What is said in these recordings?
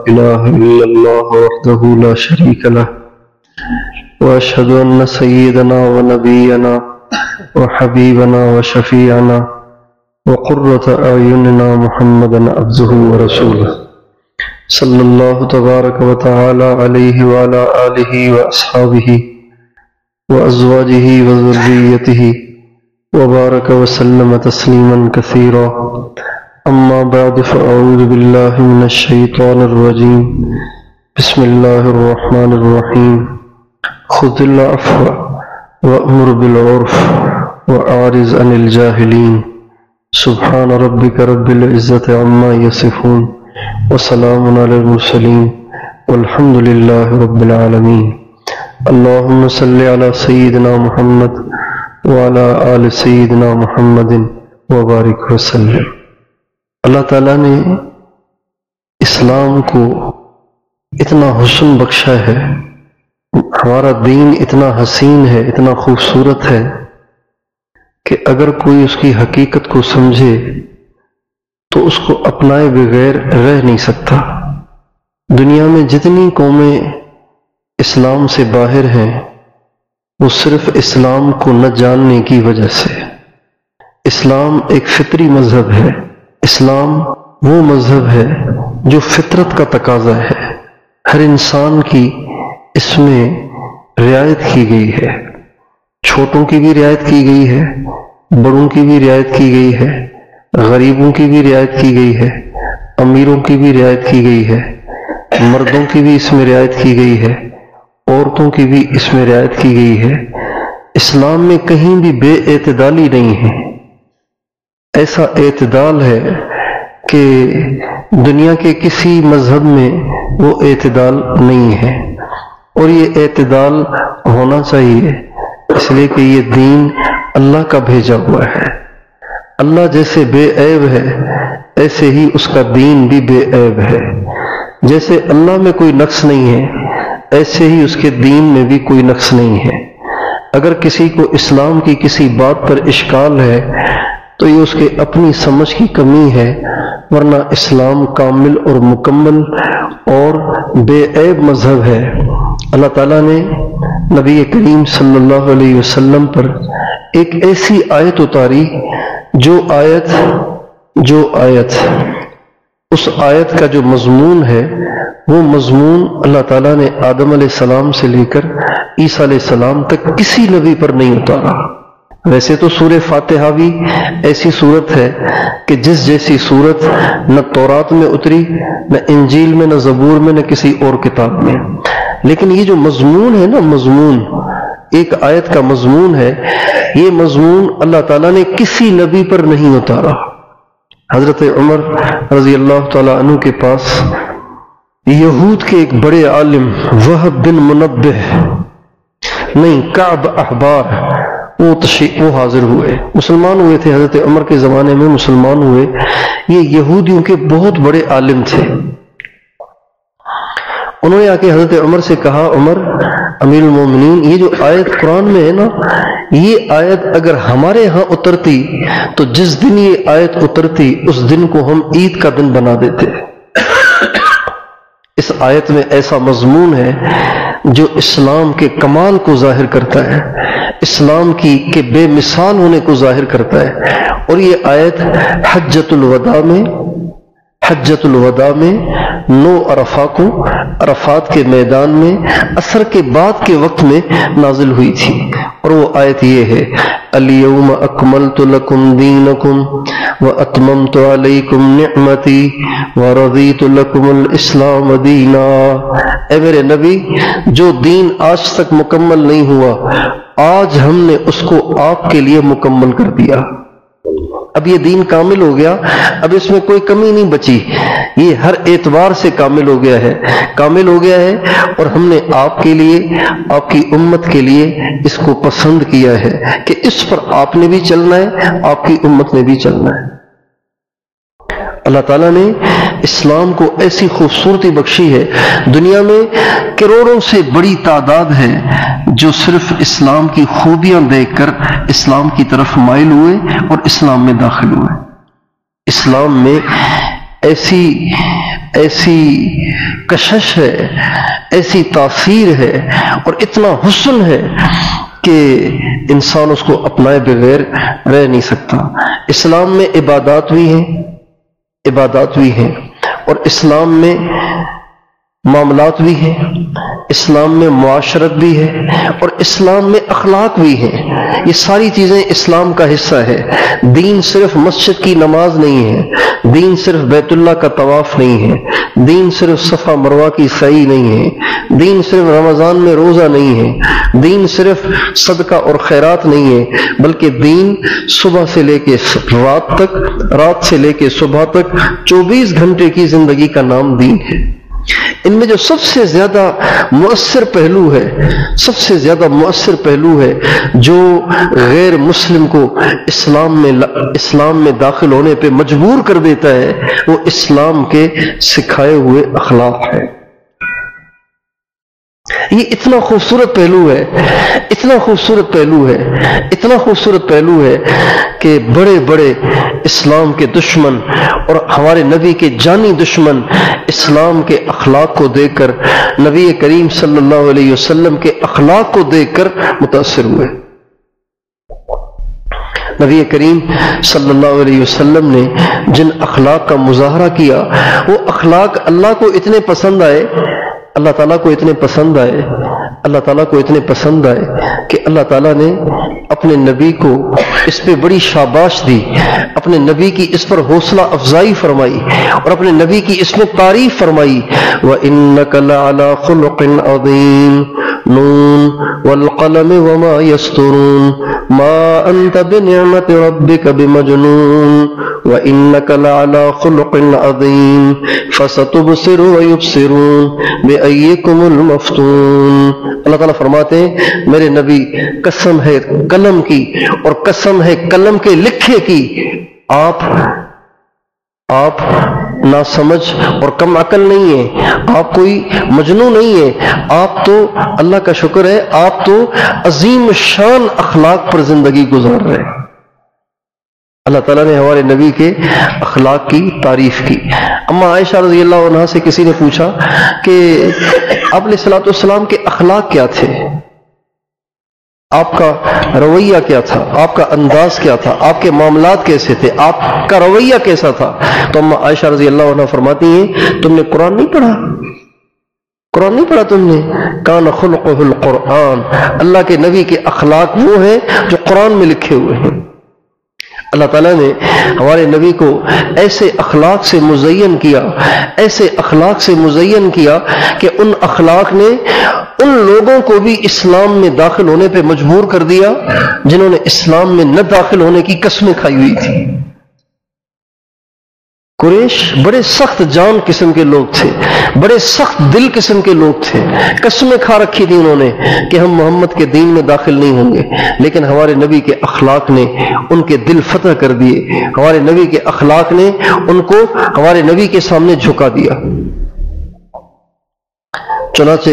إله إلا الله وحده لا شريك له وأشهد أن سيدنا ونبينا وحبيبنا وشفيعنا وقرة أعيننا محمدا عبده ورسوله صلى الله تبارك وتعالى عليه وعلى آله وأصحابه وأزواجه وذريته وبارك وسلم تسليما كثيرا. أما بعد فأعوذ بالله من الشيطان الرجيم. بسم الله الرحمن الرحيم. خذ العفو وأمر بالعرف وأعرض عن الجاهلين. سبحان ربك رب العزة عما يصفون وسلام على المرسلين والحمد لله رب العالمين. اللهم صل على سيدنا محمد وعلى آل سيدنا محمد وبارک وسلم. اللہ تعالیٰ نے اسلام کو اتنا حسن بخشا ہے، ہمارا دین اتنا حسین ہے، اتنا خوبصورت ہے کہ اگر کوئی اس کی حقیقت کو سمجھے تو اس کو اپنائے بغیر رہ نہیں سکتا. دنیا میں جتنی قومیں اسلام سے باہر ہیں وہ صرف اسلام کو نہ جاننے کی وجہ سے. اسلام ایک فطری مذہب ہے. اسلام وہ مذہب ہے جو فطرت کا تقاضا ہے. ہر انسان کی اس میں رعایت کی گئی ہے. چھوٹوں کی بھی رعایت کی گئی ہے، بڑوں کی بھی رعایت کی گئی ہے، غریبوں کی بھی رعایت کی گئی ہے، امیروں کی بھی رعایت کی گئی ہے، مردوں کی بھی اس میں رعایت کی گئی ہے، عورتوں کی بھی اس میں رعایت کی گئی ہے. اسلام میں کہیں بھی بے اعتدالی نہیں ہے. ایسا اعتدال ہے کہ دنیا کے کسی مذہب میں وہ اعتدال نہیں ہے، اور یہ اعتدال ہونا چاہیے اس لیے کہ یہ دین اللہ کا بھیجا ہوا ہے. اللہ جیسے بے عیب ہے ایسے ہی اس کا دین بھی بے عیب ہے. جیسے اللہ میں کوئی نقص نہیں ہے ایسے ہی اس کے دین میں بھی کوئی نقص نہیں ہے. اگر کسی کو اسلام کی کسی بات پر اشکال ہے تو یہ اس کے اپنی سمجھ کی کمی ہے، ورنہ اسلام کامل اور مکمل اور بے عیب مذہب ہے. اللہ تعالیٰ نے نبی کریم صلی اللہ علیہ وسلم پر ایک ایسی آیت اتاری جو آیت اس آیت کا جو مضمون ہے وہ مضمون اللہ تعالیٰ نے آدم علیہ السلام سے لے کر عیسیٰ علیہ السلام تک کسی نبی پر نہیں اتارا. ویسے تو سورہ فاتحہ بھی ایسی صورت ہے کہ جس جیسی صورت نہ تورات میں اتری، نہ انجیل میں، نہ زبور میں، نہ کسی اور کتاب میں. لیکن یہ جو مضمون ہے نا، مضمون ایک آیت کا مضمون ہے، یہ مضمون اللہ تعالیٰ نے کسی نبی پر نہیں اتارا. حضرت عمر رضی اللہ تعالیٰ عنہ کے پاس یہود کے ایک بڑے عالم وہب بن منبہ نہیں کعب احبار وہ حاضر ہوئے، مسلمان ہوئے تھے. حضرت عمر کے زمانے میں مسلمان ہوئے. یہ یہودیوں کے بہت بڑے عالم تھے. انہوں نے آ کے حضرت عمر سے کہا، عمر امیر المومنین، یہ جو آیت قرآن میں ہے نا، یہ آیت اگر ہمارے ہاں اترتی تو جس دن یہ آیت اترتی اس دن کو ہم عید کا دن بنا دیتے. اس آیت میں ایسا مضمون ہے جو اسلام کے کمال کو ظاہر کرتا ہے، اسلام کی کہ بے مثال ہونے کو ظاہر کرتا ہے. اور یہ آیت حجۃ الوداع میں 9 عرفہ کو عرفات کے میدان میں عصر کے بعد کے وقت میں نازل ہوئی تھی. اور وہ آیت یہ ہے، الیوم اکملت لکم دینکم واتممت علیکم نعمتی ورضیت لکم الاسلام دینا. اے میرے نبی، جو دین آج تک مکمل نہیں ہوا آج ہم نے اس کو آپ کے لیے مکمل کر دیا. اب یہ دین کامل ہو گیا، اب اس میں کوئی کمی نہیں بچی، یہ ہر اعتبار سے کامل ہو گیا ہے. اور ہم نے آپ کے لیے، آپ کی امت کے لیے اس کو پسند کیا ہے کہ اس پر آپ نے بھی چلنا ہے، آپ کی امت نے بھی چلنا ہے. اللہ تعالیٰ نے اسلام کو ایسی خوبصورتی بخشی ہے. دنیا میں کروڑوں سے بڑی تعداد ہے جو صرف اسلام کی خوبیاں دیکھ کر اسلام کی طرف مائل ہوئے اور اسلام میں داخل ہوئے. اسلام میں ایسی کشش ہے، ایسی تاثیر ہے اور اتنا حسن ہے کہ انسان اس کو اپنائے بغیر رہ نہیں سکتا۔ اسلام میں عبادات بھی ہیں اور اسلام میں معاملات بھی ہیں، اسلام میں معاشرت بھی ہے اور اسلام میں اخلاق بھی ہیں۔ یہ ساری چیزیں اسلام کا حصہ ہے۔ دین صرف مسجد کی نماز نہیں ہے، دین صرف بیت اللہ کا طواف نہیں ہے، دین صرف صفا مروہ کی سعی نہیں ہے، دین صرف رمضان میں روزہ نہیں ہے، دین صرف صدقہ اور خیرات نہیں ہے، بلکہ دین صبح سے لے کے رات تک، رات سے لے کے صبح تک 24 گھنٹے کی زندگی کا نام دین ہے۔ ان میں جو سب سے زیادہ مؤثر پہلو ہے جو غیر مسلم کو اسلام میں داخل ہونے پہ مجبور کر دیتا ہے، وہ اسلام کے سکھائے ہوئے اخلاق ہے۔ یہ اتنا خوبصورت پہلو ہے کہ بڑے بڑے اسلام کے دشمن اور ہمارے نبی کے جانی دشمن اسلام کے اخلاق کو دیکھ کر، نبی کریم صلی اللہ علیہ وسلم کے اخلاق کو دیکھ کر متاثر ہوئے۔ نبی کریم صلی اللہ علیہ وسلم نے جن اخلاق کا مظاہرہ کیا، وہ اخلاق اللہ کو اتنے پسند آئے، اللہ تعالیٰ کو اتنے پسند آئے کہ اللہ تعالیٰ نے اپنے نبی کو اس پہ بڑی شاباش دی، اپنے نبی کی اس پر حوصلہ افزائی فرمائی اور اپنے نبی کی اس میں تعریف فرمائی۔ وَإِنَّكَ لَعَلَىٰ خُلُقٍ عَظِيمٍ نون والقلم وما يسطرون ما أنت بنعمة ربك بمجنون وإنك لعلى خلق عظيم فستبصر ويبصرون بأيكم المفتون۔ اللہ تعالیٰ فرماتے ہیں میرے نبی قسم ہے قلم کی اور قسم ہے قلم کے لکھے کی، آپ ناسمجھ اور کم عقل نہیں ہیں، آپ کوئی مجنون نہیں ہیں، آپ تو اللہ کا شکر ہے آپ تو عظیم شان اخلاق پر زندگی گزار رہے ہیں۔ اللہ تعالیٰ نے ہمارے نبی کے اخلاق کی تعریف کی۔ اما عائشہ رضی اللہ عنہا سے کسی نے پوچھا کہ آپ علیہ الصلوۃ والسلام کے اخلاق کیا تھے، آپ کا رویہ کیا تھا، آپ کا انداز کیا تھا، آپ کے معاملات کیسے تھے، آپ کا رویہ کیسا تھا؟ تو اما عائشہ رضی اللہ عنہا فرماتی ہیں تم نے قرآن نہیں پڑھا تم نے؟ کان خلقہ القرآن، اللہ کے نبی کے اخلاق وہ ہیں جو قرآن میں لکھے ہوئے ہیں۔ اللہ تعالیٰ نے ہمارے نبی کو ایسے اخلاق سے مزین کیا کہ ان اخلاق نے ان لوگوں کو بھی اسلام میں داخل ہونے پہ مجبور کر دیا جنہوں نے اسلام میں نہ داخل ہونے کی قسمیں کھائی ہوئی تھی۔ قریش بڑے سخت جان قسم کے لوگ تھے، بڑے سخت دل قسم کے لوگ تھے، قسمیں کھا رکھی تھی انہوں نے کہ ہم محمد کے دین میں داخل نہیں ہوں گے، لیکن ہمارے نبی کے اخلاق نے ان کے دل فتح کر دیے، ہمارے نبی کے اخلاق نے ان کو ہمارے نبی کے سامنے جھکا دیا۔ چنانچہ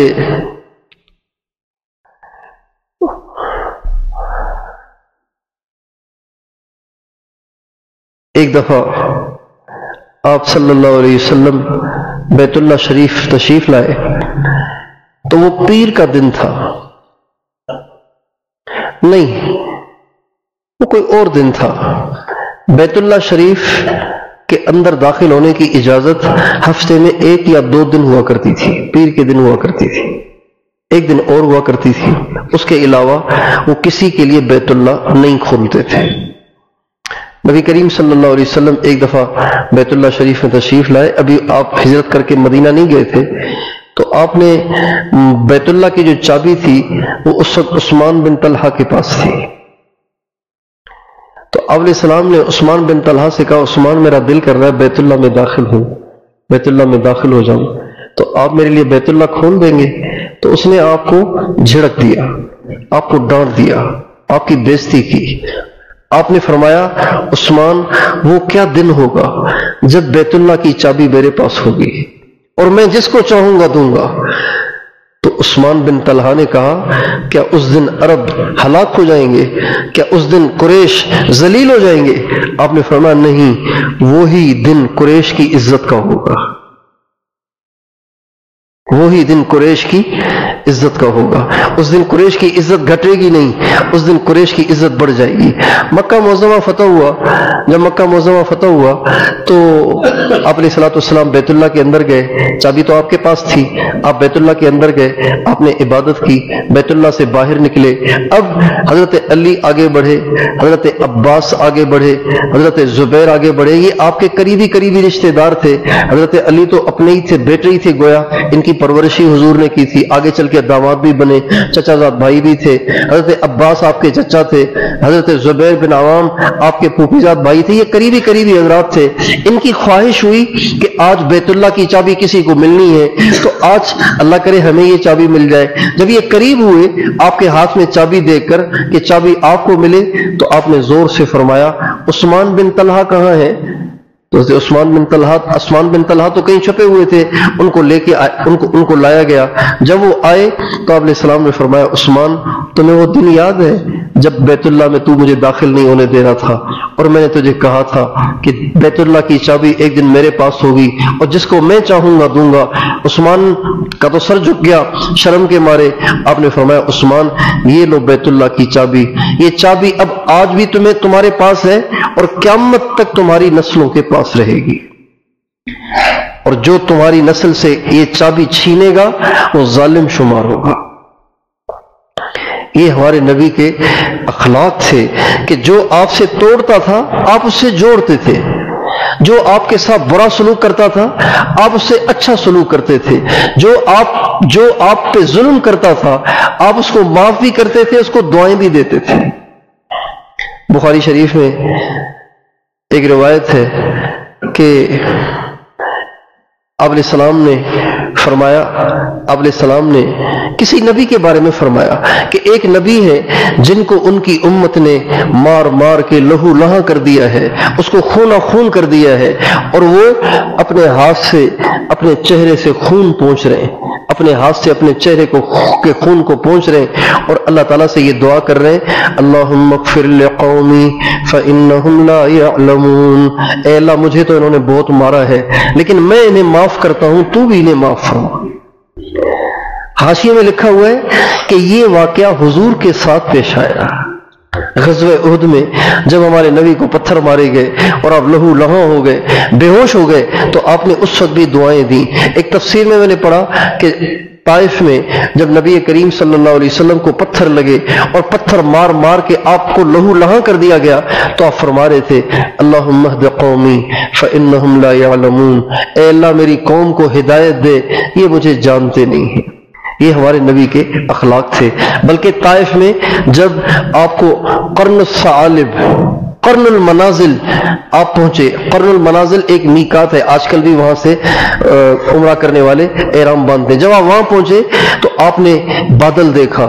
ایک دفعہ آپ صلی اللہ علیہ وسلم بیت اللہ شریف تشریف لائے تو وہ پیر کا دن تھا، نہیں وہ کوئی اور دن تھا۔ بیت اللہ شریف کے اندر داخل ہونے کی اجازت ہفتے میں 1 یا 2 دن ہوا کرتی تھی، پیر کے دن ہوا کرتی تھی، 1 دن اور ہوا کرتی تھی، اس کے علاوہ وہ کسی کے لیے بیت اللہ نہیں کھولتے تھے۔ نبی کریم صلی اللہ علیہ وسلم ایک دفعہ بیت اللہ شریف میں تشریف لائے، ابھی آپ ہجرت کر کے مدینہ نہیں گئے تھے، تو آپ نے بیت اللہ کی جو چابی تھی وہ اس وقت عثمان بن طلحہ کے پاس تھی، تو آپ علیہ السلام نے عثمان بن طلحہ سے کہا عثمان میرا دل کر رہا ہے بیت اللہ میں داخل ہو جاؤں، تو آپ میرے لیے بیت اللہ کھول دیں گے؟ تو اس نے آپ کو جھڑک دیا، آپ کو ڈانٹ دیا، آپ کی بےزتی کی۔ آپ نے فرمایا عثمان وہ کیا دن ہوگا جب بیت اللہ کی چابی میرے پاس ہوگی اور میں جس کو چاہوں گا دوں گا، تو عثمان بن طلحہ نے کہا کیا اس دن عرب ہلاک ہو جائیں گے؟ کیا اس دن قریش ذلیل ہو جائیں گے؟ آپ نے فرمایا نہیں، وہی دن قریش کی عزت کا ہوگا، وہی دن قریش کی عزت کا ہوگا۔ اس دن قریش کی عزت گھٹے گی نہیں، اس دن قریش کی عزت بڑھ جائے گی۔ مکہ معظمہ فتح ہوا، جب مکہ معظمہ فتح ہوا تو آپ علیہ الصلوۃ والسلام بیت اللہ کے اندر گئے، چابی تو آپ کے پاس تھی، آپ بیت اللہ کے اندر گئے، آپ نے عبادت کی، بیت اللہ سے باہر نکلے۔ اب حضرت علی آگے بڑھے، حضرت عباس آگے بڑھے، حضرت زبیر آگے بڑھے، یہ آپ کے قریبی رشتہ دار تھے۔ حضرت علی تو اپنے ہی تھے، بیٹے ہی تھے گویا، ان کی پرورشی حضور نے کی تھی، آگے چل کے داماد بھی بنے، چچا زاد بھائی بھی تھے۔ حضرت عباس آپ کے چچا تھے، حضرت زبیر بن عوام آپ کے پھوپھی زاد بھائی تھے، یہ قریبی حضرات تھے۔ ان کی خواہش ہوئی کہ آج بیت اللہ کی چابی کسی کو ملنی ہے تو آج اللہ کرے ہمیں یہ چابی مل جائے۔ جب یہ قریب ہوئے آپ کے ہاتھ میں چابی دے کر کہ چابی آپ کو ملے تو آپ نے زور سے فرمایا عثمان بن طلحہ کہاں ہے؟ تو عثمان بن طلحہ تو کہیں چھپے ہوئے تھے، ان کو لے کے ان کو لایا گیا۔ جب وہ آئے تو آپ علیہ السلام نے فرمایا عثمان تمہیں وہ دن یاد ہے جب بیت اللہ میں تو مجھے داخل نہیں ہونے دے رہا تھا اور میں نے تجھے کہا تھا کہ بیت اللہ کی چابی ایک دن میرے پاس ہوگی اور جس کو میں چاہوں گا دوں گا۔ عثمان کا تو سر جھک گیا شرم کے مارے۔ آپ نے فرمایا عثمان یہ لو بیت اللہ کی چابی، یہ چابی اب آج بھی تمہارے پاس ہے اور قیامت تک تمہاری نسلوں کے پاس رہے گی، اور جو تمہاری نسل سے یہ چابی چھینے گا وہ ظالم شمار ہوگا۔ یہ ہمارے نبی کے اخلاق تھے کہ جو آپ سے توڑتا تھا آپ اس سے جوڑتے تھے، جو آپ کے ساتھ برا سلوک کرتا تھا آپ اس سے اچھا سلوک کرتے تھے، جو آپ پہ ظلم کرتا تھا آپ اس کو معاف بھی کرتے تھے، اس کو دعائیں بھی دیتے تھے۔ بخاری شریف میں ایک روایت ہے کہ آپ علیہ السلام نے فرمایا، آپ علیہ السلام نے کسی نبی کے بارے میں فرمایا کہ ایک نبی ہے جن کو ان کی امت نے مار مار کے لہو لہاں کر دیا ہے، اس کو خونہ خون کر دیا ہے، اور وہ اپنے ہاتھ سے اپنے چہرے سے خون پونچھ رہے ہیں، اپنے ہاتھ سے اپنے چہرے کے خون کو پونچھ رہے ہیں، اور اللہ تعالیٰ سے یہ دعا کر رہے ہیں اللہم اغفر لقومی فإنہم لا یعلمون، اے اللہ مجھے تو انہوں نے بہت مارا ہے لیکن میں انہیں معاف کرتا ہوں، تو بھی انہیں معاف فرما۔ حاشیے میں لکھا ہوا ہے کہ یہ واقعہ حضور کے ساتھ پیش آیا غزوہ احد میں، جب ہمارے نبی کو پتھر مارے گئے اور آپ لہو لہاں ہو گئے، بے ہوش ہو گئے، تو آپ نے اس وقت بھی دعائیں دیں۔ ایک تفسیر میں نے پڑھا کہ طائف میں جب نبی کریم صلی اللہ علیہ وسلم کو پتھر لگے اور پتھر مار مار کے آپ کو لہو لہاں کر دیا گیا تو آپ فرما رہے تھے اللہم اہد قومی فإنہم لا یعلمون، اے اللہ میری قوم کو ہدایت دے، یہ مجھے جانتے نہیں ہیں۔ یہ ہمارے نبی کے اخلاق تھے۔ بلکہ طائف میں جب آپ کو قرن الثعالب، قرن المنازل آپ پہنچے، قرن المنازل ایک میقات ہے، آج کل بھی وہاں سے عمرہ کرنے والے احرام باندھتے ہیں۔ جب آپ وہاں پہنچے تو آپ نے بادل دیکھا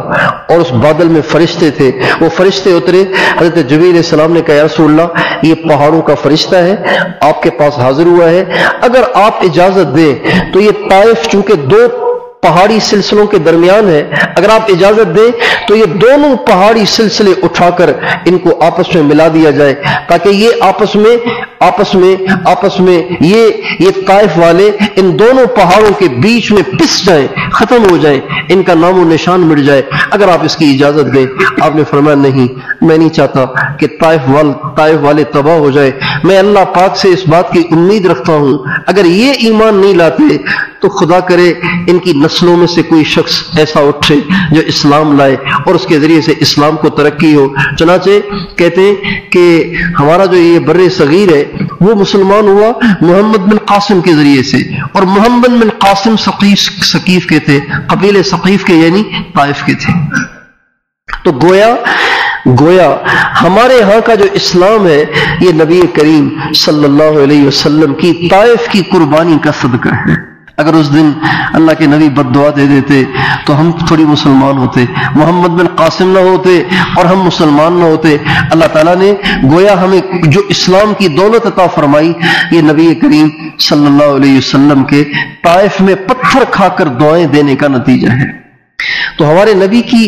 اور اس بادل میں فرشتے تھے، وہ فرشتے اترے۔ حضرت جبریل علیہ السلام نے کہا یا رسول اللہ یہ پہاڑوں کا فرشتہ ہے، آپ کے پاس حاضر ہوا ہے، اگر آپ اجازت دیں تو یہ طائف چونکہ دو پہاڑی سلسلوں کے درمیان ہے، اگر آپ اجازت دیں تو یہ دونوں پہاڑی سلسلے اٹھا کر ان کو آپس میں ملا دیا جائے تاکہ یہ آپس میں یہ طائف والے ان دونوں پہاڑوں کے بیچ میں پس جائیں، ختم ہو جائیں، ان کا نام و نشان مٹ جائے، اگر آپ اس کی اجازت دیں۔ آپ نے فرمایا نہیں، میں نہیں چاہتا کہ طائف والے تباہ ہو جائے، میں اللہ پاک سے اس بات کی امید رکھتا ہوں اگر یہ ایمان نہیں لاتے تو خدا کرے ان کی نسلوں میں سے کوئی شخص ایسا اٹھے جو اسلام لائے اور اس کے ذریعے سے اسلام کو ترقی ہو۔ چنانچہ کہتے ہیں کہ ہمارا جو یہ بر صغیر ہے وہ مسلمان ہوا محمد بن قاسم کے ذریعے سے، اور محمد بن قاسم ثقیف کے تھے، قبیلے ثقیف کے یعنی طائف کے تھے۔ تو گویا ہمارے ہاں کا جو اسلام ہے یہ نبی کریم صلی اللہ علیہ وسلم کی طائف کی قربانی کا صدقہ ہے۔ اگر اس دن اللہ کے نبی بد دعا دے دیتے تو ہم تھوڑی مسلمان ہوتے، محمد بن قاسم نہ ہوتے اور ہم مسلمان نہ ہوتے۔ اللہ تعالیٰ نے گویا ہمیں جو اسلام کی دولت عطا فرمائی، یہ نبی کریم صلی اللہ علیہ وسلم کے طائف میں پتھر کھا کر دعائیں دینے کا نتیجہ ہے۔ تو ہمارے نبی کی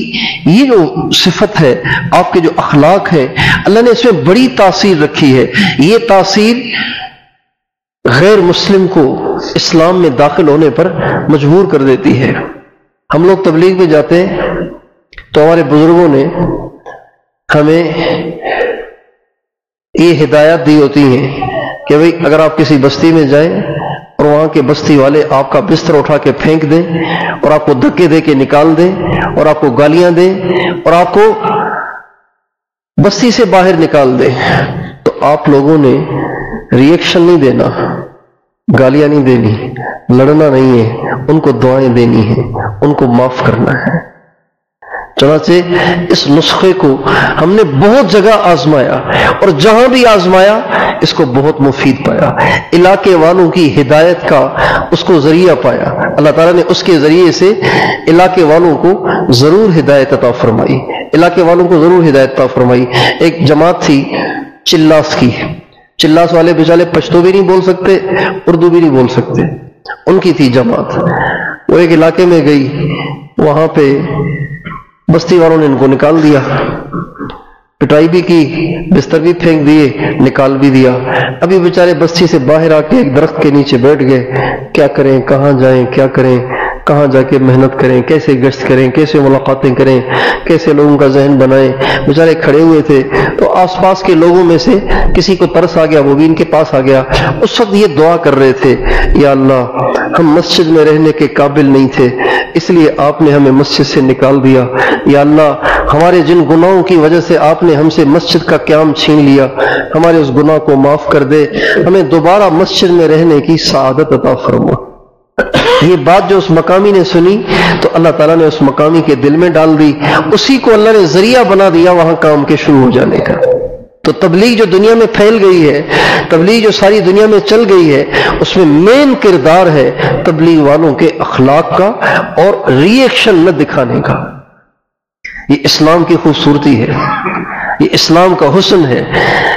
یہ جو صفت ہے، آپ کے جو اخلاق ہے، اللہ نے اس میں بڑی تاثیر رکھی ہے۔ یہ تاثیر غیر مسلم کو اسلام میں داخل ہونے پر مجبور کر دیتی ہے۔ ہم لوگ تبلیغ میں جاتے ہیں تو ہمارے بزرگوں نے ہمیں یہ ہدایات دی ہوتی ہیں کہ بھئی اگر آپ کسی بستی میں جائیں اور وہاں کے بستی والے آپ کا بستر اٹھا کے پھینک دیں اور آپ کو دھکے دے کے نکال دیں اور آپ کو گالیاں دیں اور آپ کو بستی سے باہر نکال دیں، تو آپ لوگوں نے ریئیکشن نہیں دینا، گالیاں نہیں دینی، لڑنا نہیں ہے، ان کو دعائیں دینی ہیں، ان کو معاف کرنا ہے۔ چنانچہ اس نسخے کو ہم نے بہت جگہ آزمایا اور جہاں بھی آزمایا اس کو بہت مفید پایا، علاقے والوں کی ہدایت کا اس کو ذریعہ پایا۔ اللہ تعالیٰ نے اس کے ذریعے سے علاقے والوں کو ضرور ہدایت عطا فرمائی، علاقے والوں کو ضرور ہدایت عطا فرمائی۔ ایک جماعت تھی چلاس کی، چلاس والے بیچارے پشتو بھی نہیں بول سکتے، اردو بھی نہیں بول سکتے، ان کی تھی جماعت۔ وہ ایک علاقے میں گئی، وہاں پہ بستی والوں نے ان کو نکال دیا، پٹائی بھی کی، بستر بھی پھینک دیے، نکال بھی دیا۔ ابھی بیچارے بستی سے باہر آ کے ایک درخت کے نیچے بیٹھ گئے، کیا کریں، کہاں جائیں، کیا کریں، کہاں جا کے محنت کریں، کیسے گشت کریں، کیسے ملاقاتیں کریں، کیسے لوگوں کا ذہن بنائیں۔ بیچارے کھڑے ہوئے تھے تو آس پاس کے لوگوں میں سے کسی کو ترس آ گیا، وہ بھی ان کے پاس آ گیا۔ اس وقت یہ دعا کر رہے تھے، یا اللہ ہم مسجد میں رہنے کے قابل نہیں تھے، اس لیے آپ نے ہمیں مسجد سے نکال دیا۔ یا اللہ ہمارے جن گناہوں کی وجہ سے آپ نے ہم سے مسجد کا قیام چھین لیا، ہمارے اس گناہ کو معاف کر دے، ہمیں دوبارہ مسجد میں رہنے کی سعادت عطا فرما۔ یہ بات جو اس مقامی نے سنی تو اللہ تعالیٰ نے اس مقامی کے دل میں ڈال دی، اسی کو اللہ نے ذریعہ بنا دیا وہاں کام کے شروع ہو جانے کا۔ تو تبلیغ جو دنیا میں پھیل گئی ہے، تبلیغ جو ساری دنیا میں چل گئی ہے، اس میں مین کردار ہے تبلیغ والوں کے اخلاق کا اور ری ایکشن نہ دکھانے کا۔ یہ اسلام کی خوبصورتی ہے، یہ اسلام کا حسن ہے،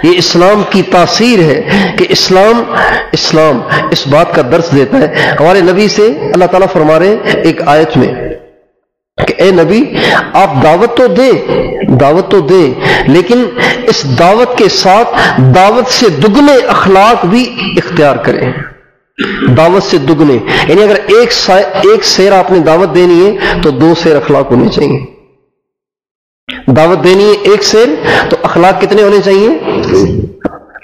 یہ اسلام کی تاثیر ہے کہ اسلام اس بات کا درس دیتا ہے۔ ہمارے نبی سے اللہ تعالیٰ فرما رہے ہیں ایک آیت میں کہ اے نبی آپ دعوت تو دیں لیکن اس دعوت کے ساتھ دعوت سے دگنے اخلاق بھی اختیار کریں۔ دعوت سے دگنے یعنی اگر ایک سیر آپ نے دعوت دینی ہے تو 2 سیر اخلاق ہونے چاہیے۔ دعوت دینی ہے ایک سیر تو اخلاق کتنے ہونے چاہیے؟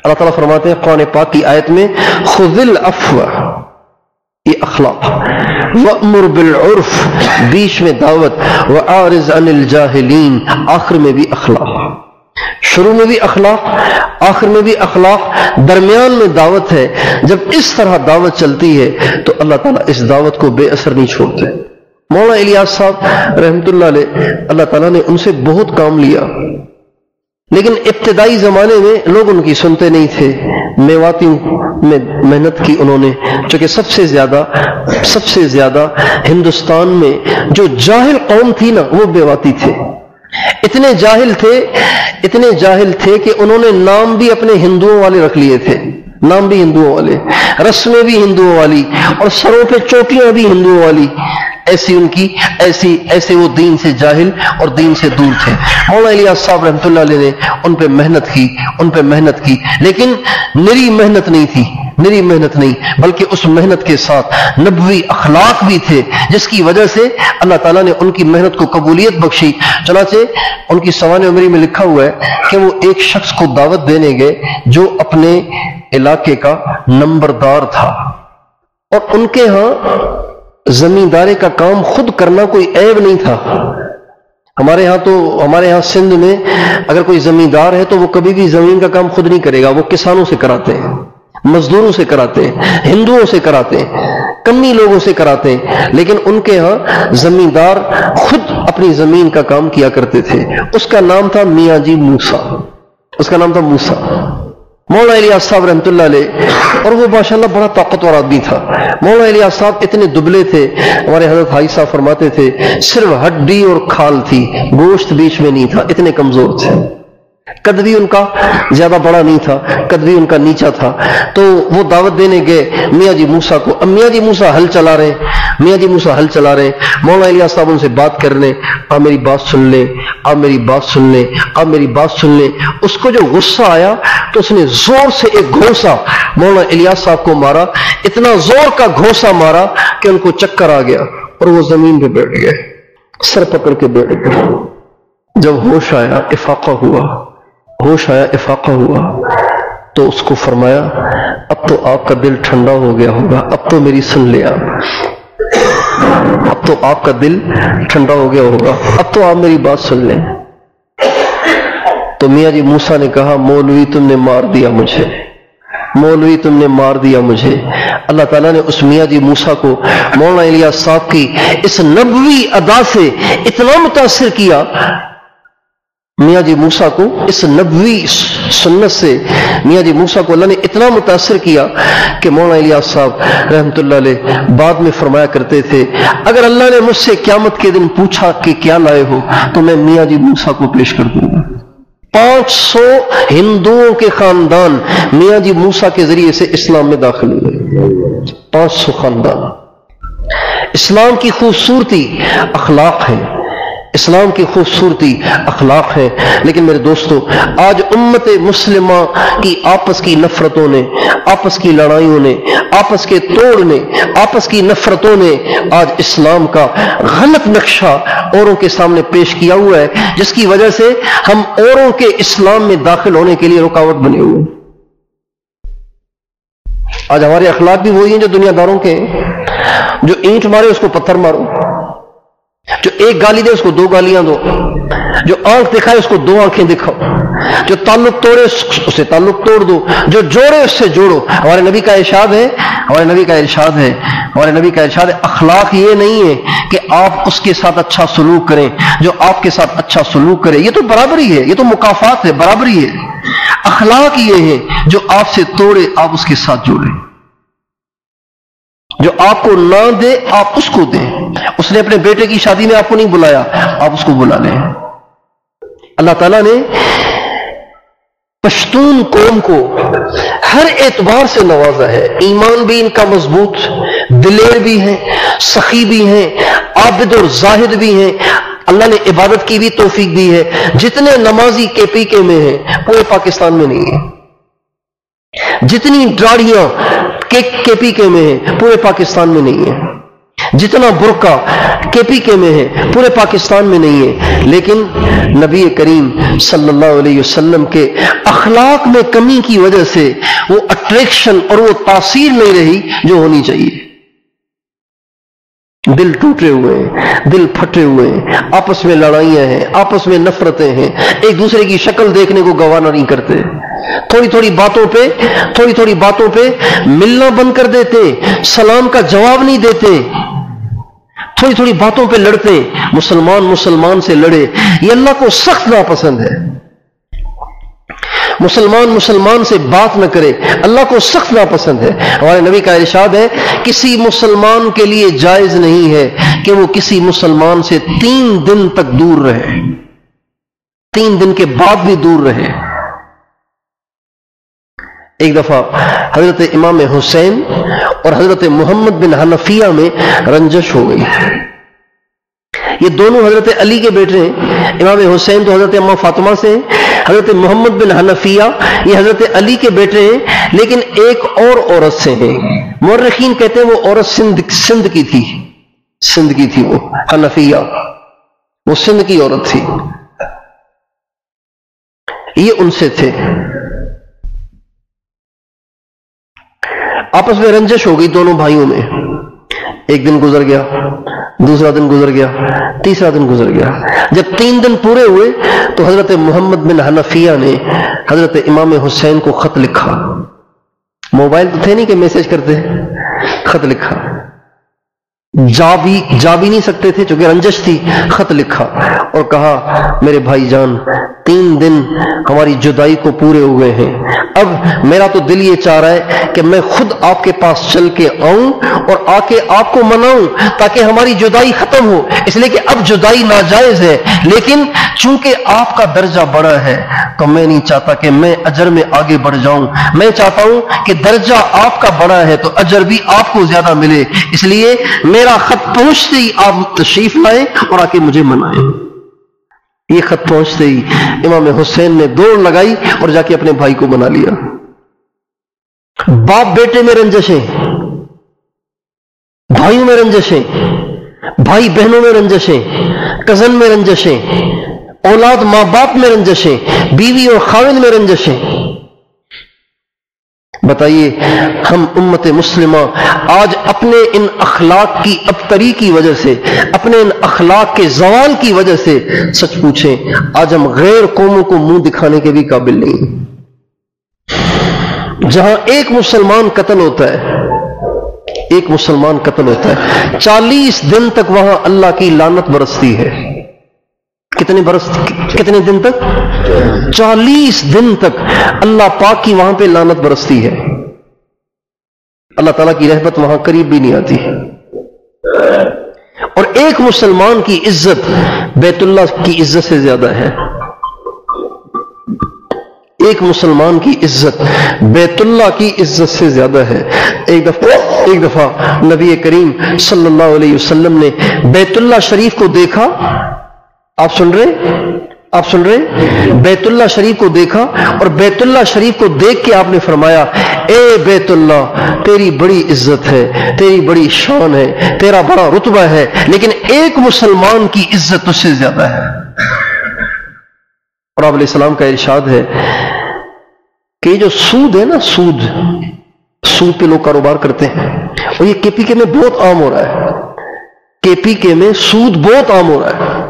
اللہ تعالیٰ فرماتے ہیں قرآن پاک کی آیت میں خذ العفو، یہ اخلاق، وَأْمُرْ بِالْعُرْفِ بیچ میں دعوت، وَأَعْرِضْ عَنِ الْجَاهِلِينَ آخر میں بھی اخلاق، شروع میں بھی اخلاق، آخر میں بھی اخلاق، درمیان میں دعوت ہے۔ جب اس طرح دعوت چلتی ہے تو اللہ تعالیٰ اس دعوت کو بے اثر نہیں چھوڑتے۔ مولانا الیاس صاحب رحمۃ اللہ علیہ، اللہ تعالیٰ نے ان سے بہت کام لیا، لیکن ابتدائی زمانے میں لوگ ان کی سنتے نہیں تھے۔ میواتی میں محنت کی انہوں نے، چونکہ سب سے زیادہ ہندوستان میں جو جاہل قوم تھی نا وہ میواتی تھے۔ اتنے جاہل تھے کہ انہوں نے نام بھی اپنے ہندوؤں والے رکھ لیے تھے، نام بھی ہندوؤں والے، رسمیں بھی ہندوؤں والی، اور سروں پہ چوٹیاں بھی ہندوؤں والی۔ ایسے وہ دین سے جاہل اور دین سے دور تھے۔ مولانا الیاس صاحب رحمۃ اللہ علیہ نے ان پہ محنت کی لیکن نری محنت نہیں بلکہ اس محنت کے ساتھ نبوی اخلاق بھی تھے، جس کی وجہ سے اللہ تعالیٰ نے ان کی محنت کو قبولیت بخشی۔ چنانچہ ان کی سوانح عمری میں لکھا ہوا ہے کہ وہ ایک شخص کو دعوت دینے گئے جو اپنے علاقے کا نمبردار تھا، اور ان کے ہاں زمینداری کا کام خود کرنا کوئی عیب نہیں تھا۔ ہمارے ہاں سندھ میں اگر کوئی زمیندار ہے تو وہ کبھی بھی زمین کا کام خود نہیں کرے گا، وہ کسانوں سے کراتے ہیں، مزدوروں سے کراتے ہیں، ہندوؤں سے کراتے ہیں، کمی لوگوں سے کراتے ہیں، لیکن ان کے ہاں زمیندار خود اپنی زمین کا کام کیا کرتے تھے۔ اس کا نام تھا میاں جی موسیٰ، اس کا نام تھا موسیٰ، مولانا الیاس صاحب رحمۃ اللہ علیہ، اور وہ ماشاءاللہ بڑا طاقتور آدمی تھا۔ مولانا الیاس صاحب اتنے دبلے تھے، ہمارے حضرت حاجی صاحب فرماتے تھے صرف ہڈی اور کھال تھی، گوشت بیچ میں نہیں تھا، اتنے کمزور تھے۔ قد بھی ان کا زیادہ بڑا نہیں تھا، قد بھی ان کا نیچا تھا۔ تو وہ دعوت دینے گئے میاں جی موسیٰ کو۔ اب میاں جی موسیٰ ہل چلا رہے ہیں، میاں جی موسیٰ ہل چلا رہے ہیں، مولانا الیاس صاحب ان سے بات کر رہے ہیں، آپ میری بات سن لیں، آپ میری بات سن لیں، آپ میری بات سن لیں۔ اس کو جو غصہ آیا تو اس نے زور سے ایک گھونسا مولانا الیاس صاحب کو مارا، اتنا زور کا گھونسا مارا کہ ان کو چکر آ گیا اور وہ زمین پہ بیٹھ گئے، سر پکڑ کے بیٹھ گئے۔ جب ہوش آیا، افاقہ ہوا، ہوش آیا، افاقہ ہوا، تو اس کو فرمایا اب تو آپ کا دل ٹھنڈا ہو گیا ہوگا، اب تو میری سن لے آپ، اب تو آپ کا دل ٹھنڈا ہو گیا ہوگا، اب تو آپ میری بات سن لیں۔ تو میاں جی موسیٰ نے کہا مولوی تم نے مار دیا مجھے، مولوی تم نے مار دیا مجھے۔ اللہ تعالیٰ نے اس میاں جی موسیٰ کو مولانا الیاس صاحب کی اس نبوی ادا سے اتنا متاثر کیا، میاں جی موسیٰ کو اس نبوی سنت سے میاں جی موسیٰ کو اللہ نے اتنا متاثر کیا کہ مولانا الیاس صاحب رحمۃ اللہ علیہ بعد میں فرمایا کرتے تھے اگر اللہ نے مجھ سے قیامت کے دن پوچھا کہ کیا لائے ہو تو میں میاں جی موسیٰ کو پیش کر دوں گا۔ 500 ہندوؤں کے خاندان میاں جی موسیٰ کے ذریعے سے اسلام میں داخل ہوئے، 500 خاندان۔ اسلام کی خوبصورتی اخلاق ہے، اسلام کی خوبصورتی اخلاق ہے۔ لیکن میرے دوستو آج امت مسلمہ کی آپس کی نفرتوں نے، آپس کی لڑائیوں نے، آپس کے توڑ نے، آپس کی نفرتوں نے آج اسلام کا غلط نقشہ اوروں کے سامنے پیش کیا ہوا ہے، جس کی وجہ سے ہم اوروں کے اسلام میں داخل ہونے کے لیے رکاوٹ بنے ہوئے ہیں۔ آج ہمارے اخلاق بھی وہی ہیں جو دنیا داروں کے ہیں، جو اینٹ مارے اس کو پتھر مارو، جو ایک گالی دے اس کو 2 گالیاں دو، جو آنکھ دکھائے اس کو 2 آنکھیں دکھاؤ، جو تعلق توڑے اسے تعلق توڑ دو، جو جوڑے اس سے جوڑو۔ ہمارے نبی کا ارشاد ہے، ہمارے نبی کا ارشاد ہے، ہمارے نبی کا ارشاد ہے اخلاق یہ نہیں ہے کہ آپ اس کے ساتھ اچھا سلوک کریں، جو آپ کے ساتھ اچھا سلوک کرے، یہ تو برابری ہے، یہ تو مکافات ہے، برابری ہے۔ اخلاق یہ ہے جو آپ سے توڑے آپ اس کے ساتھ جوڑیں، جو آپ کو نہ دے آپ اس کو دیں۔ اس نے اپنے بیٹے کی شادی میں آپ کو نہیں بلایا، آپ اس کو بلا لیں۔ اللہ تعالیٰ نے پشتون قوم کو ہر اعتبار سے نوازا ہے، ایمان بھی ان کا مضبوط، دلیر بھی ہیں، سخی بھی ہیں، عابد اور زاہد بھی ہیں، اللہ نے عبادت کی بھی توفیق دی ہے۔ جتنے نمازی کے پی کے میں ہیں پورے پاکستان میں نہیں ہیں، جتنی داڑھیاں کے پی کے میں ہیں پورے پاکستان میں نہیں ہیں، جتنا برقع کے پی کے میں ہے پورے پاکستان میں نہیں ہے۔ لیکن نبی کریم صلی اللہ علیہ وسلم کے اخلاق میں کمی کی وجہ سے وہ اٹریکشن اور وہ تاثیر نہیں رہی جو ہونی چاہیے۔ دل ٹوٹے ہوئے ہیں، دل پھٹے ہوئے ہیں، آپس میں لڑائیاں ہیں، آپس میں نفرتیں ہیں، ایک دوسرے کی شکل دیکھنے کو گوارا نہیں کرتے، تھوڑی تھوڑی باتوں پہ ملنا بند کر دیتے، سلام کا جواب نہیں دیتے، تھوڑی تھوڑی باتوں پہ لڑتے، مسلمان سے لڑے، یہ اللہ کو سخت ناپسند ہے۔ مسلمان سے بات نہ کرے، اللہ کو سخت ناپسند ہے۔ ہمارے نبی کا ارشاد ہے کسی مسلمان کے لیے جائز نہیں ہے کہ وہ کسی مسلمان سے 3 دن تک دور رہے، 3 دن کے بعد بھی دور رہے۔ ایک دفعہ حضرت امام حسین اور حضرت محمد بن حنفیہ میں رنجش ہو گئی۔ یہ دونوں حضرت علی کے بیٹے ہیں، امام حسین تو حضرت اماں فاطمہ سے ہیں، حضرت محمد بن حنفیہ یہ حضرت علی کے بیٹے ہیں، لیکن ایک اور عورت سے ہیں۔ مورخین کہتے ہیں وہ عورت سندھ کی تھی، وہ حنفیہ، وہ سندھ کی عورت تھی، یہ ان سے تھے۔ آپس میں رنجش ہو گئی دونوں بھائیوں میں۔ ایک دن گزر گیا، دوسرا دن گزر گیا، تیسرا دن گزر گیا۔ جب 3 دن پورے ہوئے تو حضرت محمد بن حنفیہ نے حضرت امام حسین کو خط لکھا، موبائل تو تھے نہیں کہ میسج کرتے، خط لکھا جا بھی نہیں سکتے تھے چونکہ رنجش تھی. خط لکھا اور کہا میرے بھائی جان 3 دن ہماری جدائی کو پورے ہوئے ہیں، اب میرا تو دل یہ چاہ رہا ہے کہ میں خود آپ کے پاس چل کے آؤں اور آ کے آپ کو مناؤں تاکہ ہماری جدائی ختم ہو، اس لیے کہ اب جدائی ناجائز ہے، لیکن چونکہ آپ کا درجہ بڑا ہے تو میں نہیں چاہتا کہ میں اجر میں آگے بڑھ جاؤں، میں چاہتا ہوں کہ درجہ آپ کا بڑا ہے تو اجر بھی آپ کو زیادہ ملے، اس لیے میرا خط پہنچتے ہی آپ تشریف لائیں اور آ کے مجھے منائیں. یہ خط پہنچتے ہی امام حسین نے دوڑ لگائی اور جا کے اپنے بھائی کو منا لیا. باپ بیٹے میں رنجشیں، بھائیوں میں رنجشیں، بھائی بہنوں میں رنجشیں، کزن میں رنجشیں، اولاد ماں باپ میں رنجشیں، بیوی اور خاوند میں رنجشیں. بتائیے ہم امت مسلمہ آج اپنے ان اخلاق کی ابتری کی وجہ سے، اپنے ان اخلاق کے زوال کی وجہ سے سچ پوچھیں آج ہم غیر قوموں کو منہ دکھانے کے بھی قابل نہیں. جہاں ایک مسلمان قتل ہوتا ہے، ایک مسلمان قتل ہوتا ہے 40 دن تک وہاں اللہ کی لعنت برستی ہے. کتنے دن تک؟ 40 دن تک اللہ پاک کی وہاں پہ لعنت برستی ہے. اللہ تعالیٰ کی رحمت وہاں قریب بھی نہیں آتی. اور ایک مسلمان کی عزت بیت اللہ کی عزت سے زیادہ ہے. ایک مسلمان کی عزت بیت اللہ کی عزت سے زیادہ ہے. ایک دفعہ نبی کریم صلی اللہ علیہ وسلم نے بیت اللہ شریف کو دیکھا. آپ سن رہے بیت اللہ شریف کو دیکھا اور بیت اللہ شریف کو دیکھ کے آپ نے فرمایا اے بیت اللہ تیری بڑی عزت ہے، تیری بڑی شان ہے، تیرا بڑا رتبہ ہے، لیکن ایک مسلمان کی عزت تجھ سے زیادہ ہے. اور آپ علیہ السلام کا ارشاد ہے کہ یہ جو سود ہے نا، سود پہ لوگ کاروبار کرتے ہیں اور یہ کے پی کے میں بہت عام ہو رہا ہے. کے پی کے میں سود بہت عام ہو رہا ہے.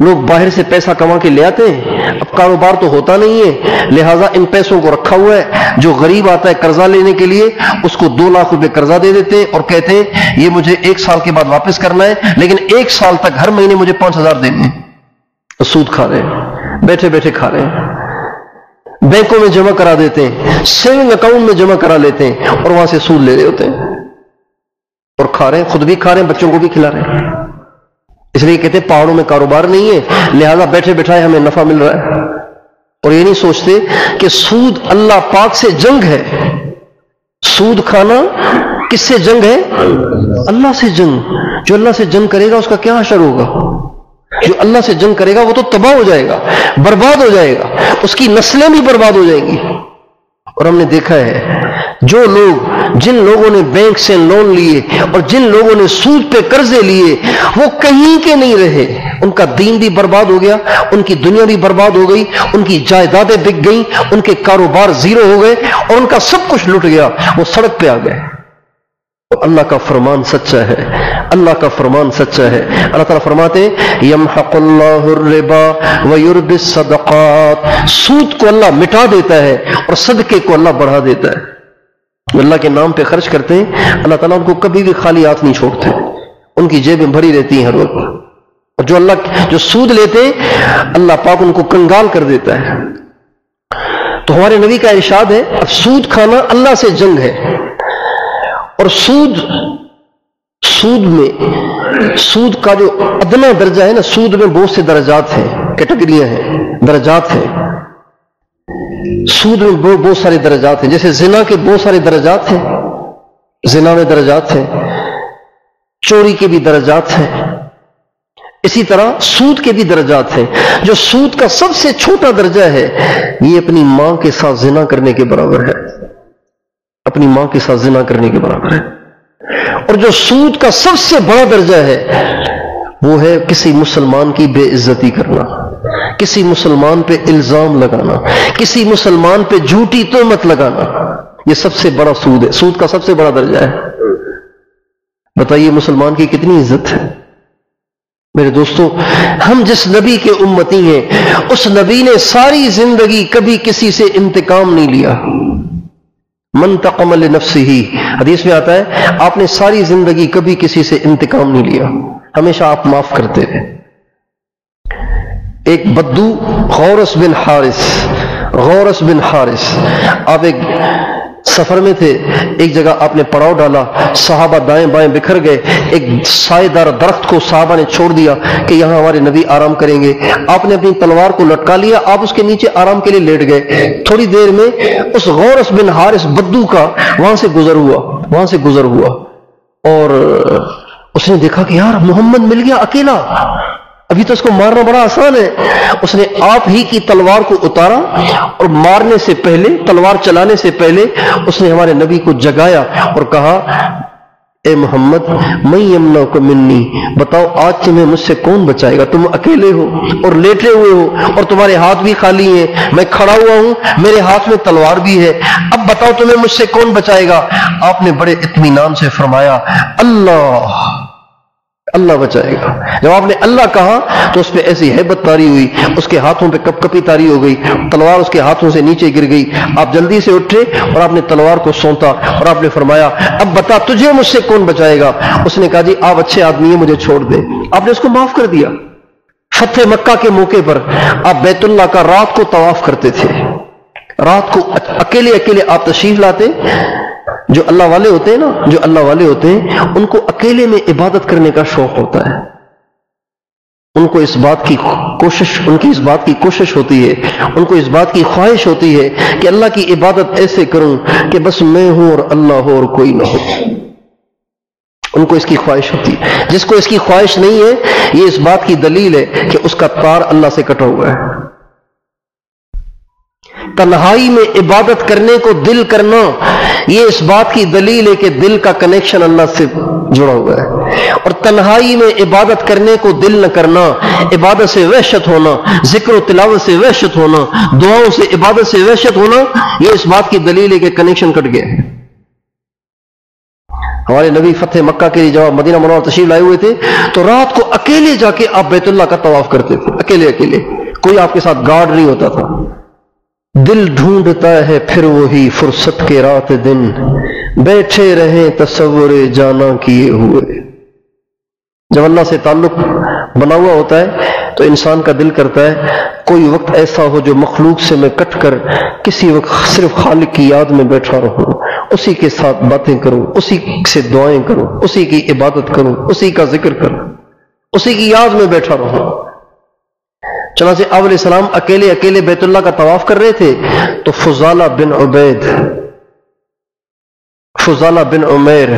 لوگ باہر سے پیسہ کما کے لے آتے ہیں، اب کاروبار تو ہوتا نہیں ہے، لہٰذا ان پیسوں کو رکھا ہوا ہے. جو غریب آتا ہے قرضہ لینے کے لیے اس کو 2 لاکھ روپے قرضہ دے دیتے ہیں اور کہتے ہیں یہ مجھے 1 سال کے بعد واپس کرنا ہے، لیکن 1 سال تک ہر مہینے مجھے 5,000 دینے ہیں. سود کھا رہے ہیں، بیٹھے بیٹھے کھا رہے ہیں. بینکوں میں جمع کرا دیتے ہیں، سیونگ اکاؤنٹ میں جمع کرا لیتے ہیں اور وہاں سے سود لے رہے ہوتے ہیں اور کھا رہے ہیں، خود بھی کھا رہے ہیں، بچوں کو بھی کھلا رہے ہیں. اس لیے کہتے ہیں پہاڑوں میں کاروبار نہیں ہے، لہذا بیٹھے بیٹھائے ہمیں نفع مل رہا ہے. اور یہ نہیں سوچتے کہ سود اللہ پاک سے جنگ ہے. سود کھانا کس سے جنگ ہے؟ اللہ سے جنگ. جو اللہ سے جنگ کرے گا اس کا کیا حشر ہوگا؟ جو اللہ سے جنگ کرے گا وہ تو تباہ ہو جائے گا، برباد ہو جائے گا، اس کی نسلیں بھی برباد ہو جائیں گی. اور ہم نے دیکھا ہے جن لوگوں نے بینک سے لون لیے اور جن لوگوں نے سود پہ قرضے لیے وہ کہیں کے نہیں رہے. ان کا دین بھی برباد ہو گیا، ان کی دنیا بھی برباد ہو گئی، ان کی جائیدادیں بک گئیں، ان کے کاروبار زیرو ہو گئے اور ان کا سب کچھ لٹ گیا، وہ سڑک پہ آ گئے. تو اللہ کا فرمان سچا ہے، اللہ کا فرمان سچا ہے. اللہ تعالیٰ فرماتے ہیں یمحق اللہ الربا ویربی الصدقات. سود کو اللہ مٹا دیتا ہے اور صدقے کو اللہ بڑھا دیتا ہے. جو اللہ کے نام پہ خرچ کرتے ہیں اللہ تعالیٰ ان کو کبھی بھی خالی ہاتھ نہیں چھوڑتے، ان کی جیبیں بھری رہتی ہیں ہر وقت. اور جو سود لیتے ہیں اللہ پاک ان کو کنگال کر دیتا ہے. تو ہمارے نبی کا ارشاد ہے اب سود کھانا اللہ سے جنگ ہے. اور سود کا جو ادنا درجہ ہے نا، سود میں بہت سے درجات ہیں، کیٹیگریاں ہیں، درجات ہیں. سود میں بہت سارے درجات ہیں. جیسے زنا کے بہت سارے درجات ہیں، زنا میں درجات ہیں، چوری کے بھی درجات ہیں، اسی طرح سود کے بھی درجات ہیں. جو سود کا سب سے چھوٹا درجہ ہے یہ اپنی ماں کے ساتھ زنا کرنے کے برابر ہے، اپنی ماں کے ساتھ زنا کرنے کے برابر ہے. اور جو سود کا سب سے بڑا درجہ ہے وہ ہے کسی مسلمان کی بے عزتی کرنا، کسی مسلمان پہ الزام لگانا، کسی مسلمان پہ جھوٹی تہمت لگانا. یہ سب سے بڑا سود ہے، سود کا سب سے بڑا درجہ ہے. بتائیے مسلمان کی کتنی عزت ہے. میرے دوستو، ہم جس نبی کے امتی ہیں اس نبی نے ساری زندگی کبھی کسی سے انتقام نہیں لیا. منتقم لنفسہ، حدیث میں آتا ہے آپ نے ساری زندگی کبھی کسی سے انتقام نہیں لیا، ہمیشہ آپ معاف کرتے رہے۔ ایک بدو غورس بن حارث، آپ ایک سفر میں تھے، ایک جگہ آپ نے پڑاؤ ڈالا، صحابہ دائیں بائیں بکھر گئے، ایک سائے دار درخت کو صحابہ نے چھوڑ دیا کہ یہاں ہمارے نبی آرام کریں گے، آپ نے اپنی تلوار کو لٹکا لیا، آپ اس کے نیچے آرام کے لیے لیٹ گئے، تھوڑی دیر میں اس غورس بن حارث بدو کا وہاں سے گزر ہوا اور اس نے دیکھا کہ یار محمد مل گیا اکیلا، ابھی تو اس کو مارنا بڑا آسان ہے۔ اس نے آپ ہی کی تلوار کو اتارا اور مارنے سے پہلے، تلوار چلانے سے پہلے اس نے ہمارے نبی کو جگایا اور کہا اے محمد من یمنعک منی، بتاؤ آج تمہیں مجھ سے کون بچائے گا؟ تم اکیلے ہو اور لیٹے ہوئے ہو اور تمہارے ہاتھ بھی خالی ہیں، میں کھڑا ہوا ہوں، میرے ہاتھ میں تلوار بھی ہے، اب بتاؤ تمہیں مجھ سے کون بچائے گا؟ آپ نے بڑے اطمینان سے فرمایا اللہ بچائے گا۔ جب آپ نے اللہ کہا تو اس پہ ایسی ہیبت طاری ہوئی، اس کے ہاتھوں پہ کپ کپی طاری ہو گئی، تلوار اس کے ہاتھوں سے نیچے گر گئی، آپ جلدی سے اٹھے اور آپ نے تلوار کو سونتا اور آپ نے فرمایا اب بتا تجھے مجھ سے کون بچائے گا؟ اس نے کہا جی آپ اچھے آدمی ہیں، مجھے چھوڑ دیں۔ آپ نے اس کو معاف کر دیا۔ فتح مکہ کے موقع پر آپ بیت اللہ کا رات کو طواف کرتے تھے، رات کو اکیلے آپ تشریف لاتے۔ جو اللہ والے ہوتے ہیں ان کو اکیلے میں عبادت کرنے کا شوق ہوتا ہے، ان کو اس بات کی کوشش ہوتی ہے، ان کو اس بات کی خواہش ہوتی ہے کہ اللہ کی عبادت ایسے کروں کہ بس میں ہوں اور اللہ ہو اور کوئی نہ ہو۔ ان کو اس کی خواہش ہوتی ہے۔ جس کو اس کی خواہش نہیں ہے یہ اس بات کی دلیل ہے کہ اس کا تار اللہ سے کٹا ہوا ہے۔ تنہائی میں عبادت کرنے کو دل کرنا یہ اس بات کی دلیل ہے کہ دل کا کنیکشن اللہ سے جڑا ہوا ہے، اور تنہائی میں عبادت کرنے کو دل نہ کرنا، عبادت سے وحشت ہونا، ذکر و تلاوت سے وحشت ہونا، دعاؤں سے عبادت سے وحشت ہونا، یہ اس بات کی دلیل ہے کہ کنیکشن کٹ گیا ہے۔ ہمارے نبی فتح مکہ کے لیے جب مدینہ منورہ تشریف لائے ہوئے تھے تو رات کو اکیلے جا کے آپ بیت اللہ کا طواف کرتے تھے، اکیلے، کوئی آپ کے ساتھ گارڈ نہیں ہوتا تھا۔ دل ڈھونڈتا ہے پھر وہی فرصت کے رات دن، بیٹھے رہیں تصور جانا کیے ہوئے۔ جب اللہ سے تعلق بنا ہوا ہوتا ہے تو انسان کا دل کرتا ہے کوئی وقت ایسا ہو جو مخلوق سے میں کٹ کر کسی وقت صرف خالق کی یاد میں بیٹھا رہوں، اسی کے ساتھ باتیں کروں، اسی سے دعائیں کروں، اسی کی عبادت کروں، اسی کا ذکر کروں، اسی کی یاد میں بیٹھا رہوں۔ چنانچہ آپ علیہ السلام اکیلے بیت اللہ کا طواف کر رہے تھے تو فضالہ بن عمیر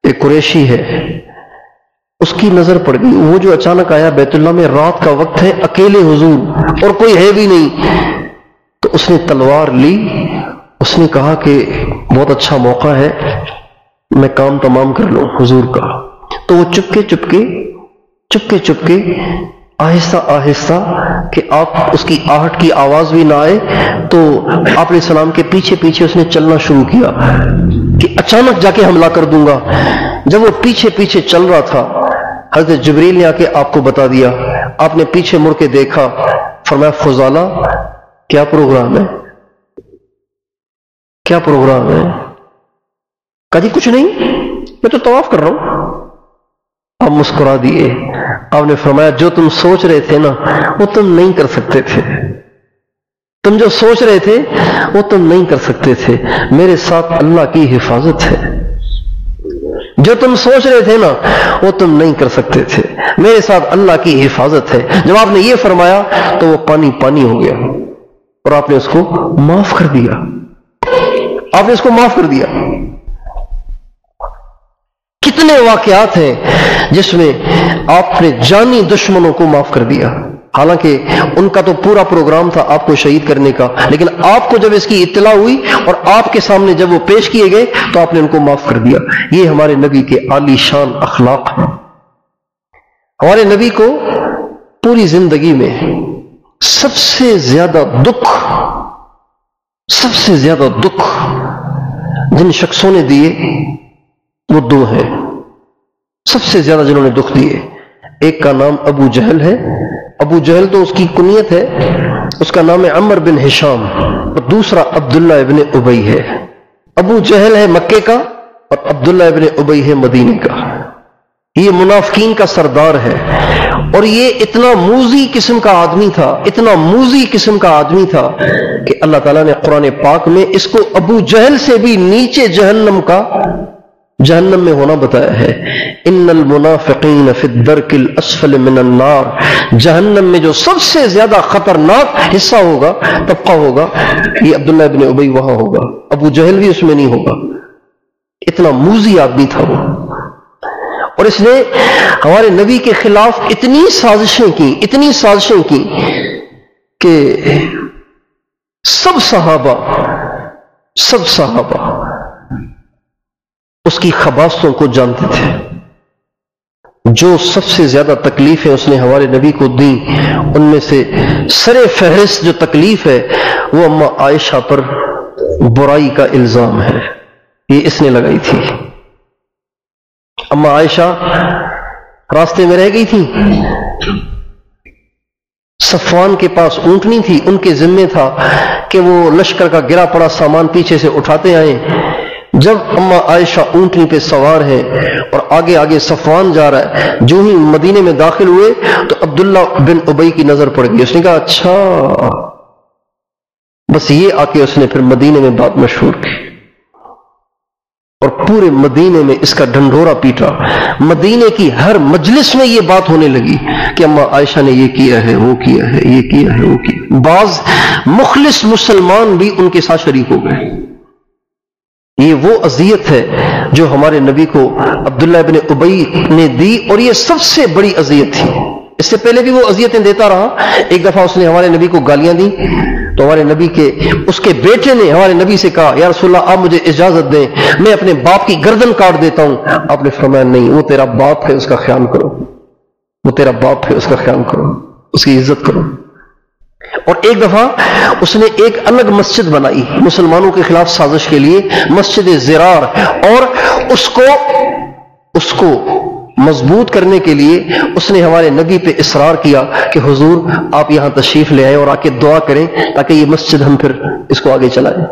ایک قریشی ہے، اس کی نظر پڑ گئی، وہ جو اچانک آیا بیت اللہ میں، رات کا وقت ہے، اکیلے حضور اور کوئی ہے بھی نہیں، تو اس نے تلوار لی، اس نے کہا کہ بہت اچھا موقع ہے میں کام تمام کر لوں حضور کا۔ تو وہ چپکے آہستہ کہ آپ اس کی آہٹ کی آواز بھی نہ آئے، تو آپ علیہ السلام کے پیچھے اس نے چلنا شروع کیا کہ اچانک جا کے حملہ کر دوں گا۔ جب وہ پیچھے چل رہا تھا حضرت جبریل نے آ کے آپ کو بتا دیا، آپ نے پیچھے مڑ کے دیکھا، فرمایا فضالہ کیا پروگرام ہے؟ کہا جی کچھ نہیں، میں تو طواف کر رہا ہوں۔ آپ مسکرا دیے، آپ نے فرمایا جو تم سوچ رہے تھے نا وہ تم نہیں کر سکتے تھے، تم جو سوچ رہے تھے وہ تم نہیں کر سکتے تھے، میرے ساتھ اللہ کی حفاظت ہے۔ جو تم سوچ رہے تھے نا وہ تم نہیں کر سکتے تھے، میرے ساتھ اللہ کی حفاظت ہے۔ جب آپ نے یہ فرمایا تو وہ پانی ہو گیا اور آپ نے اس کو معاف کر دیا۔ کتنے واقعات ہیں جس میں آپ نے جانی دشمنوں کو معاف کر دیا، حالانکہ ان کا تو پورا پروگرام تھا آپ کو شہید کرنے کا، لیکن آپ کو جب اس کی اطلاع ہوئی اور آپ کے سامنے جب وہ پیش کیے گئے تو آپ نے ان کو معاف کر دیا۔ یہ ہمارے نبی کے عالی شان اخلاق ہیں۔ ہمارے نبی کو پوری زندگی میں سب سے زیادہ دکھ جن شخصوں نے دیے وہ دو ہیں، سب سے زیادہ جنہوں نے دکھ دیے، ایک کا نام ابو جہل ہے ابو جہل تو اس کی کنیت ہے، اس کا نام ہے عمر بن ہشام، اور دوسرا عبداللہ ابن ابی ہے۔ ابو جہل ہے مکے کا اور عبداللہ ابن ابی ہے مدینے کا۔ یہ منافقین کا سردار ہے، اور یہ اتنا موذی قسم کا آدمی تھا، اتنا موذی قسم کا آدمی تھا کہ اللہ تعالیٰ نے قرآن پاک میں اس کو ابو جہل سے بھی نیچے جہنم میں ہونا بتایا ہے۔ ان المنافقین فی الدرک الاسفل من النار، جہنم میں جو سب سے زیادہ خطرناک حصہ ہوگا، طبقہ ہوگا، یہ عبداللہ ابن ابی وہاں ہوگا، ابو جہل بھی اس میں نہیں ہوگا۔ اتنا موذی آدمی تھا وہ، اور اس نے ہمارے نبی کے خلاف اتنی سازشیں کی کہ سب صحابہ اس کی خباثتوں کو جانتے تھے۔ جو سب سے زیادہ تکلیفیں اس نے ہمارے نبی کو دی، ان میں سے سر فہرست جو تکلیف ہے وہ اما عائشہ پر برائی کا الزام ہے، یہ اس نے لگائی تھی۔ اما عائشہ راستے میں رہ گئی تھی، صفوان کے پاس اونٹنی تھی، ان کے ذمے تھا کہ وہ لشکر کا گرا پڑا سامان پیچھے سے اٹھاتے آئیں۔ جب اما عائشہ اونٹنی پہ سوار ہیں اور آگے آگے صفوان جا رہا ہے، جو ہی مدینے میں داخل ہوئے تو عبداللہ بن ابی کی نظر پڑ گئی۔ اس نے کہا اچھا، بس یہ آ کے اس نے پھر مدینے میں بات مشہور کی، اور پورے مدینے میں اس کا ڈھنڈورا پیٹا۔ مدینے کی ہر مجلس میں یہ بات ہونے لگی کہ اما عائشہ نے یہ کیا ہے، وہ کیا ہے، یہ کیا ہے، وہ کیا۔ بعض مخلص مسلمان بھی ان کے ساتھ شریک ہو گئے۔ یہ وہ اذیت ہے جو ہمارے نبی کو عبداللہ ابن ابی نے دی، اور یہ سب سے بڑی اذیت تھی۔ اس سے پہلے بھی وہ اذیتیں دیتا رہا۔ ایک دفعہ اس نے ہمارے نبی کو گالیاں دی تو ہمارے نبی کے اس کے بیٹے نے ہمارے نبی سے کہا یا رسول اللہ آپ مجھے اجازت دیں، میں اپنے باپ کی گردن کاٹ دیتا ہوں۔ آپ نے فرمایا نہیں، وہ تیرا باپ ہے، اس کا خیال کرو، وہ تیرا باپ ہے، اس کا خیال کرو، اس کی عزت کرو۔ اور ایک دفعہ اس نے ایک الگ مسجد بنائی مسلمانوں کے خلاف سازش کے لیے، مسجد زرار، اور اس کو مضبوط کرنے کے لیے اس نے ہمارے نبی پہ اصرار کیا کہ حضور آپ یہاں تشریف لے آئیں اور آ کے دعا کریں تاکہ یہ مسجد ہم پھر اس کو آگے چلائیں۔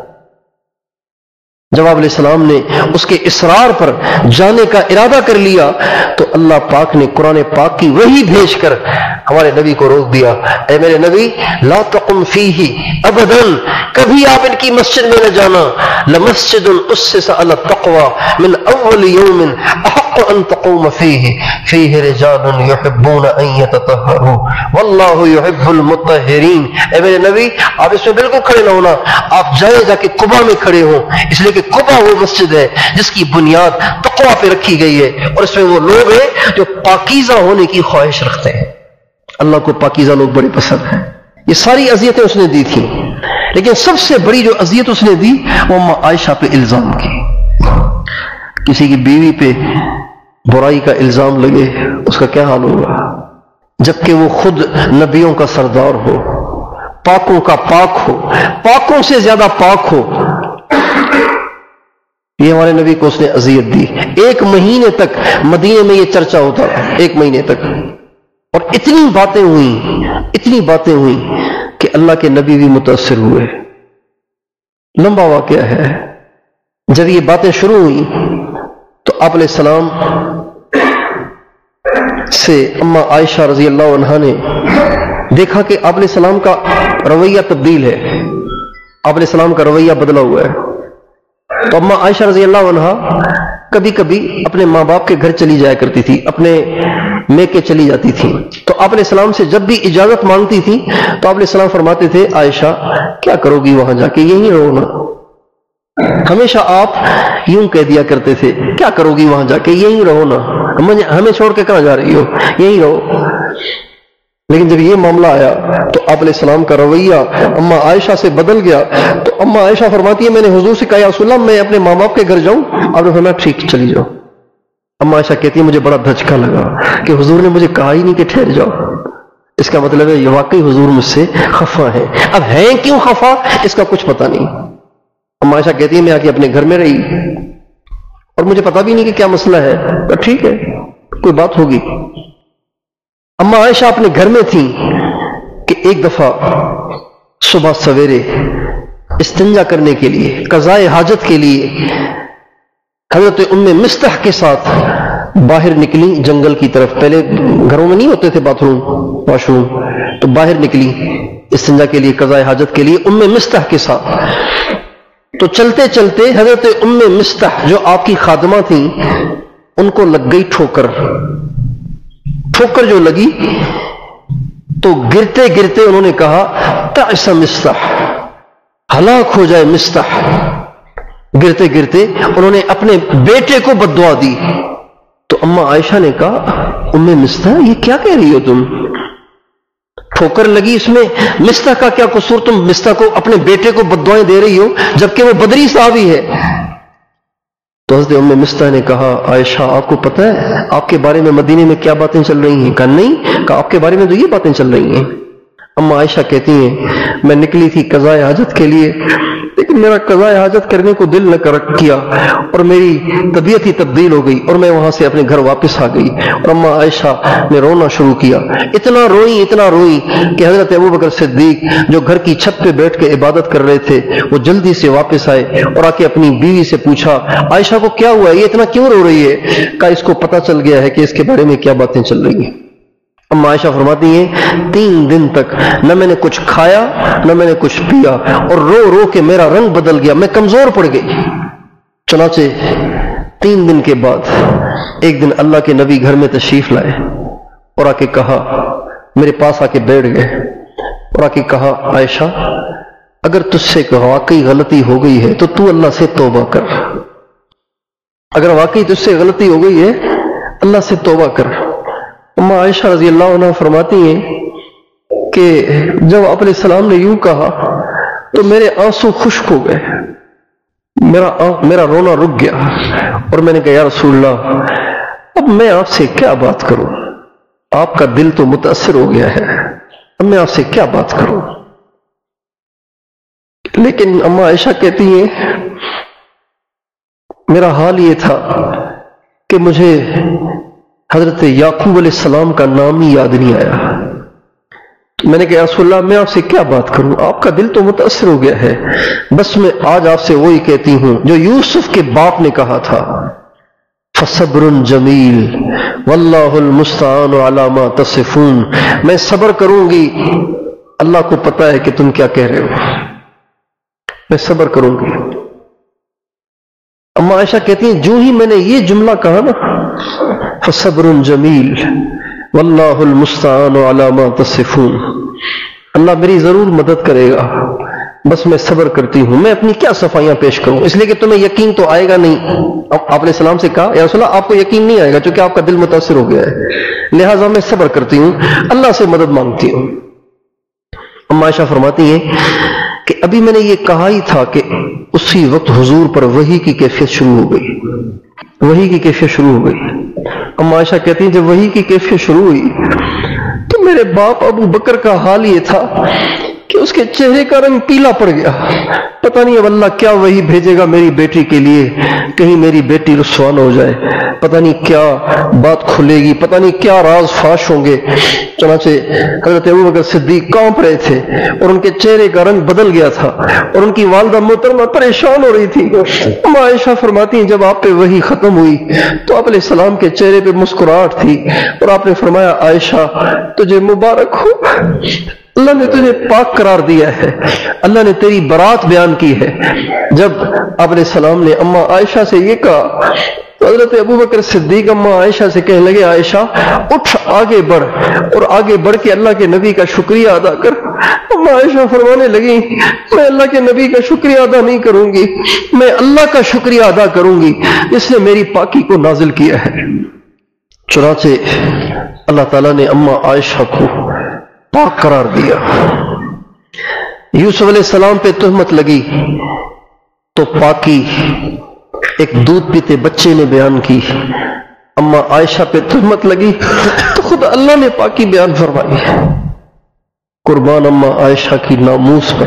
جب آپ علیہ السلام نے اس کے اصرار پر جانے کا ارادہ کر لیا تو اللہ پاک نے قرآن پاک کی وحی بھیج کر ہمارے نبی کو روک دیا، اے میرے نبی لا تقم فیہ ابدا، کبھی آپ ان کی مسجد میں نہ جانا، لمسجد اسس علی التقوی من اول یوم احق ان تقوم فیہ رجال یحبون ان یتطہروا واللہ یحب المطہرین۔ اے میرے نبی آپ اس میں بالکل کھڑے نہ ہونا، آپ جائیں جا کے قباء میں کھڑے ہوں، اس لیے کہ قباء وہ مسجد ہے جس کی بنیاد تقوی پہ رکھی گئی ہے، اور اس میں وہ لوگ ہیں جو پاکیزہ ہونے کی خواہش رکھتے ہیں۔ اللہ کو پاکیزہ لوگ بڑے پسند ہیں۔ یہ ساری اذیتیں اس نے دی تھی، لیکن سب سے بڑی جو اذیت اس نے دی وہ اما عائشہ پہ الزام کی۔ کسی کی بیوی پہ برائی کا الزام لگے اس کا کیا حال ہوگا، جبکہ وہ خود نبیوں کا سردار ہو، پاکوں کا پاک ہو، پاکوں سے زیادہ پاک ہو۔ یہ ہمارے نبی کو اس نے اذیت دی۔ 1 مہینے تک مدینے میں یہ چرچا ہوتا رہا، 1 مہینے تک، اور اتنی باتیں ہوئیں کہ اللہ کے نبی بھی متاثر ہوئے۔ لمبا واقعہ ہے۔ جب یہ باتیں شروع ہوئیں تو آپ علیہ السلام سے اما عائشہ رضی اللہ عنہا نے دیکھا کہ آپ علیہ السلام کا رویہ تبدیل ہے، آپ علیہ السلام کا رویہ بدلا ہوا ہے۔ تو اما عائشہ رضی اللہ عنہا کبھی کبھی اپنے ماں باپ کے گھر چلی جایا کرتی تھی، اپنے میکے چلی جاتی تھی۔ تو آپ علیہ السلام سے جب بھی اجازت مانگتی تھی تو آپ علیہ السلام فرماتے تھے عائشہ کیا کرو گی وہاں جا کے، یہیں رہو نا۔ ہمیشہ آپ یوں کہہ دیا کرتے تھے کیا کرو گی وہاں جا کے، یہیں رہو نا، ہمیں چھوڑ کے کہاں جا رہی ہو، یہیں رہو۔ لیکن جب یہ معاملہ آیا تو آپ علیہ السلام کا رویہ اما عائشہ سے بدل گیا۔ تو اما عائشہ فرماتی ہے میں نے حضور سے کہا یا رسول اللہ میں اپنے ماں باپ کے گھر جاؤں؟ آپ نے فرمایا ٹھیک چلی جاؤ۔ اما عائشہ کہتی ہے مجھے بڑا دھچکا لگا کہ حضور نے مجھے کہا ہی نہیں کہ ٹھہر جاؤ۔ اس کا مطلب ہے یہ واقعی حضور مجھ سے خفا ہے۔ اب ہیں کیوں خفا اس کا کچھ پتہ نہیں۔ اما عائشہ کہتی ہے میں آ کے اپنے گھر میں رہی اور مجھے پتہ بھی نہیں کہ کیا مسئلہ ہے، ٹھیک ہے کوئی بات ہوگی۔ اما عائشہ اپنے گھر میں تھیں کہ ایک دفعہ صبح سویرے استنجا کرنے کے لیے، قضائے حاجت کے لیے حضرت ام مستح کے ساتھ باہر نکلی جنگل کی طرف. پہلے گھروں میں نہیں ہوتے تھے باتھ روم واش روم، تو باہر نکلی استنجا کے لیے، قضائے حاجت کے لیے ام مستح کے ساتھ. تو چلتے چلتے حضرت ام مستح جو آپ کی خادمہ تھیں ان کو لگ گئی ٹھوکر. ٹھوکر جو لگی تو گرتے گرتے انہوں نے کہا تعس مستح، ہلاک ہو جائے مستح. گرتے گرتے انہوں نے اپنے بیٹے کو بد دعا دی. تو اما عائشہ نے کہا ام مستح یہ کیا کہہ رہی ہو تم؟ ٹھوکر لگی اس میں مستح کا کیا قصور؟ تم مستح کو اپنے بیٹے کو بد دعائیں دے رہی ہو جبکہ وہ بدری صحابی ہے. تو حضرت ام مستح نے کہا عائشہ آپ کو پتہ ہے آپ کے بارے میں مدینے میں کیا باتیں چل رہی ہیں؟ کہا نہیں. کہا آپ کے بارے میں تو یہ باتیں چل رہی ہیں. اما عائشہ کہتی ہیں میں نکلی تھی قضائے حاجت کے لیے، لیکن میرا قضائے حاجت کرنے کو دل نہ کیا اور میری طبیعت ہی تبدیل ہو گئی اور میں وہاں سے اپنے گھر واپس آ گئی. اور اما عائشہ نے رونا شروع کیا. اتنا روئی کہ حضرت ابوبکر صدیق جو گھر کی چھت پہ بیٹھ کے عبادت کر رہے تھے وہ جلدی سے واپس آئے اور آ کے اپنی بیوی سے پوچھا عائشہ کو کیا ہوا ہے، یہ اتنا کیوں رو رہی ہے؟ کہا اس کو پتہ چل گیا ہے کہ اس کے بارے میں کیا باتیں چل رہی ہیں. اما عائشہ فرماتی ہیں 3 دن تک نہ میں نے کچھ کھایا نہ میں نے کچھ پیا اور رو رو کے میرا رنگ بدل گیا، میں کمزور پڑ گئی. چنانچہ 3 دن کے بعد ایک دن اللہ کے نبی گھر میں تشریف لائے اور آ کے کہا، میرے پاس آ کے بیٹھ گئے اور آ کے کہا عائشہ اگر تجھ سے واقعی غلطی ہو گئی ہے تو تو اللہ سے توبہ کر. اگر واقعی تجھ سے غلطی ہو گئی ہے اللہ سے توبہ کر. اما عائشہ رضی اللہ عنہ فرماتی ہیں کہ جب آپ علیہ السلام نے یوں کہا تو میرے آنسو خشک ہو گئے، میرا رونا رک گیا اور میں نے کہا یا رسول اللہ اب میں آپ سے کیا بات کروں؟ آپ کا دل تو متاثر ہو گیا ہے، اب میں آپ سے کیا بات کروں؟ لیکن اما عائشہ کہتی ہیں میرا حال یہ تھا کہ مجھے حضرت یعقوب علیہ السلام کا نام ہی یاد نہیں آیا. میں نے کہا رسول اللہ میں آپ سے کیا بات کروں، آپ کا دل تو متاثر ہو گیا ہے، بس میں آج آپ سے وہی کہتی ہوں جو یوسف کے باپ نے کہا تھا فصبر جمیل واللہ المستعان علی ما تصفون. میں صبر کروں گی، اللہ کو پتہ ہے کہ تم کیا کہہ رہے ہو، میں صبر کروں گی. اما عائشہ کہتی ہیں جو ہی میں نے یہ جملہ کہا نا فصبر جمیل واللہ المستعان علی ما تصفون، اللہ میری ضرور مدد کرے گا، بس میں صبر کرتی ہوں. میں اپنی کیا صفائیاں پیش کروں، اس لیے کہ تمہیں یقین تو آئے گا نہیں. آپ علیہ السلام سے کہا یا رسول اللہ آپ کو یقین نہیں آئے گا چونکہ آپ کا دل متاثر ہو گیا ہے، لہٰذا میں صبر کرتی ہوں، اللہ سے مدد مانگتی ہوں. اما عائشہ فرماتی ہیں کہ ابھی میں نے یہ کہا ہی تھا کہ اسی وقت حضور پر وحی کی کیفیت شروع ہو گئی، وحی کی کیفیت شروع ہو گئی. اما عائشہ کہتی ہیں جب وحی کی کیفیت شروع ہوئی تو میرے باپ ابو بکر کا حال یہ تھا کہ اس کے چہرے کا رنگ پیلا پڑ گیا. پتہ نہیں اب اللہ کیا وحی بھیجے گا میری بیٹی کے لیے، کہیں میری بیٹی رسوا نہ ہو جائے، پتہ نہیں کیا بات کھلے گی، پتہ نہیں کیا راز فاش ہوں گے. چنانچہ حضرت ابوبکر صدیق کانپ رہے تھے اور ان کے چہرے کا رنگ بدل گیا تھا اور ان کی والدہ محترمہ پریشان ہو رہی تھی. اما عائشہ فرماتی ہیں جب آپ پہ وحی ختم ہوئی تو آپ علیہ السلام کے چہرے پہ مسکراہٹ تھی اور آپ نے فرمایا عائشہ تجھے مبارک ہو، اللہ نے تجھے پاک قرار دیا ہے، اللہ نے تیری برات بیان کی ہے. جب آپ علیہ السلام نے اما عائشہ سے یہ کہا تو حضرت ابوبکر صدیق اما عائشہ سے کہنے لگے عائشہ اٹھ آگے بڑھ اور آگے بڑھ کے اللہ کے نبی کا شکریہ ادا کر. اما عائشہ فرمانے لگی میں اللہ کے نبی کا شکریہ ادا نہیں کروں گی، میں اللہ کا شکریہ ادا کروں گی جس نے میری پاکی کو نازل کیا ہے. چنانچہ اللہ تعالیٰ نے اما عائشہ کو پاک قرار دیا. یوسف علیہ السلام پہ تہمت لگی تو پاکی ایک دودھ پیتے بچے نے بیان کی. اما عائشہ پہ تہمت لگی تو خود اللہ نے پاکی بیان فرمائی. قربان اما عائشہ کی ناموس پر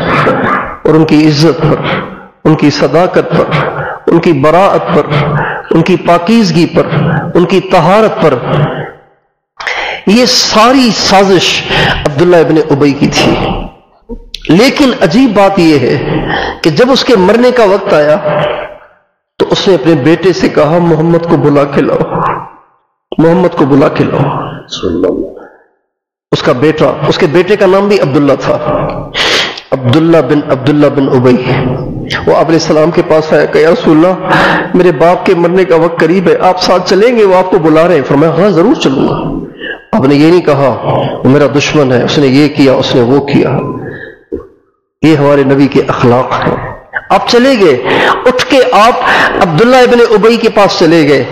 اور ان کی عزت پر، ان کی صداقت پر، ان کی براءت پر، ان کی پاکیزگی پر، ان کی طہارت پر یہ ساری سازش عبداللہ ابن ابی کی تھی. لیکن عجیب بات یہ ہے کہ جب اس کے مرنے کا وقت آیا تو اس نے اپنے بیٹے سے کہا محمد کو بلا کے لاؤ، محمد کو بلا کے لاؤ. اس کے بیٹے کا نام بھی عبداللہ تھا، عبداللہ بن ابی. وہ آپ علیہ السلام کے پاس آیا کہ یا رسول اللہ میرے باپ کے مرنے کا وقت قریب ہے، آپ ساتھ چلیں گے؟ وہ آپ کو بلا رہے ہیں. فرمایا ہاں ضرور چلوں گا. آپ نے یہ نہیں کہا وہ میرا دشمن ہے، اس نے یہ کیا، اس نے وہ کیا. یہ ہمارے نبی کے اخلاق ہیں. آپ چلے گئے، اٹھ کے آپ عبداللہ ابن ابی کے پاس چلے گئے.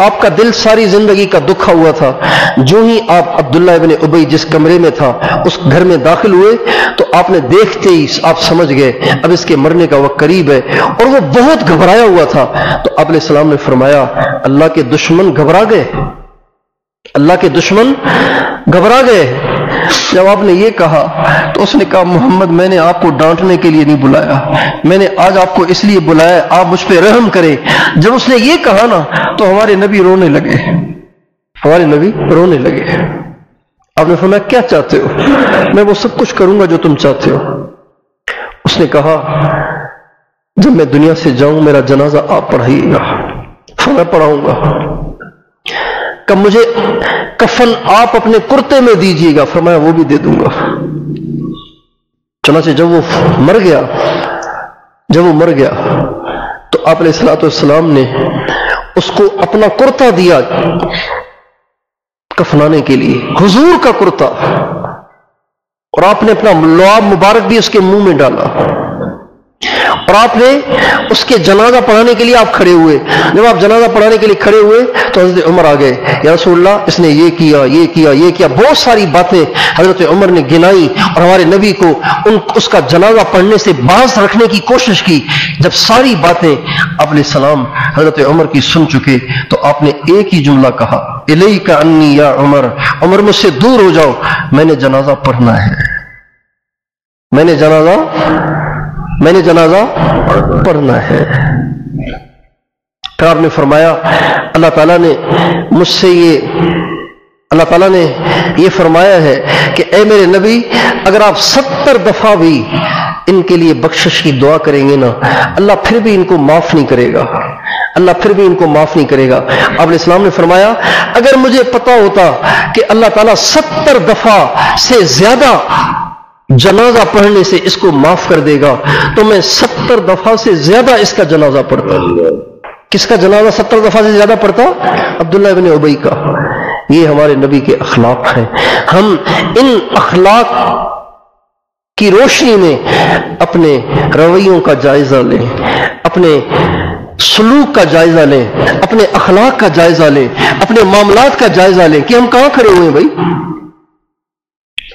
آپ کا دل ساری زندگی کا دکھا ہوا تھا. جو ہی آپ عبداللہ ابن ابی جس کمرے میں تھا اس گھر میں داخل ہوئے تو آپ نے دیکھتے ہی آپ سمجھ گئے اب اس کے مرنے کا وقت قریب ہے. اور وہ بہت گھبرایا ہوا تھا. تو آپ علیہ السلام نے فرمایا اللہ کے دشمن گھبرا گئے، اللہ کے دشمن گھبرا گئے. جب آپ نے یہ کہا تو اس نے کہا محمد میں نے آپ کو ڈانٹنے کے لیے نہیں بلایا، میں نے آج آپ کو اس لیے بلایا آپ مجھ پہ رحم کریں. جب اس نے یہ کہا نا تو ہمارے نبی رونے لگے، ہمارے نبی رونے لگے. آپ نے فرمایا کیا چاہتے ہو؟ میں وہ سب کچھ کروں گا جو تم چاہتے ہو. اس نے کہا جب میں دنیا سے جاؤں میرا جنازہ آپ پڑھائیے گا. میں پڑھاؤں گا. کب مجھے کفن آپ اپنے کرتے میں دیجیے گا. فرمایا وہ بھی دے دوں گا. چنانچہ جب وہ مر گیا تو آپ علیہ الصلوۃ والسلام نے اس کو اپنا کرتا دیا کفنانے کے لیے، حضور کا کرتا. اور آپ نے اپنا لعاب مبارک بھی اس کے منہ میں ڈالا. اور آپ نے اس کے جنازہ پڑھانے کے لیے آپ کھڑے ہوئے. جب آپ جنازہ پڑھانے کے لیے کھڑے ہوئے تو حضرت عمر آ گئے. یا رسول اللہ اس نے یہ کیا یہ کیا یہ کیا. بہت ساری باتیں حضرت عمر نے گنائی اور ہمارے نبی کو اس کا جنازہ پڑھنے سے باز رکھنے کی کوشش کی. جب ساری باتیں آپ علیہ السلام حضرت عمر کی سن چکے تو آپ نے ایک ہی جملہ کہا الیک انی یا عمر، عمر مجھ سے دور ہو جاؤ، میں نے جنازہ پڑھنا ہے، میں نے جنازہ پڑھنا ہے. پھر آپ نے فرمایا اللہ تعالیٰ نے یہ فرمایا ہے کہ اے میرے نبی اگر آپ 70 دفعہ بھی ان کے لیے بخشش کی دعا کریں گے نا اللہ پھر بھی ان کو معاف نہیں کرے گا، اللہ پھر بھی ان کو معاف نہیں کرے گا. آپ علیہ السلام نے فرمایا اگر مجھے پتا ہوتا کہ اللہ تعالیٰ 70 دفعہ سے زیادہ جنازہ پڑھنے سے اس کو معاف کر دے گا تو میں 70 دفعہ سے زیادہ اس کا جنازہ پڑھتا. کس کا جنازہ 70 دفعہ سے زیادہ پڑھتا؟ عبداللہ ابن ابی کا. یہ ہمارے نبی کے اخلاق ہیں. ہم ان اخلاق کی روشنی میں اپنے رویوں کا جائزہ لیں، اپنے سلوک کا جائزہ لیں، اپنے اخلاق کا جائزہ لیں، اپنے معاملات کا جائزہ لیں کہ ہم کہاں کھڑے ہوئے ہیں بھائی،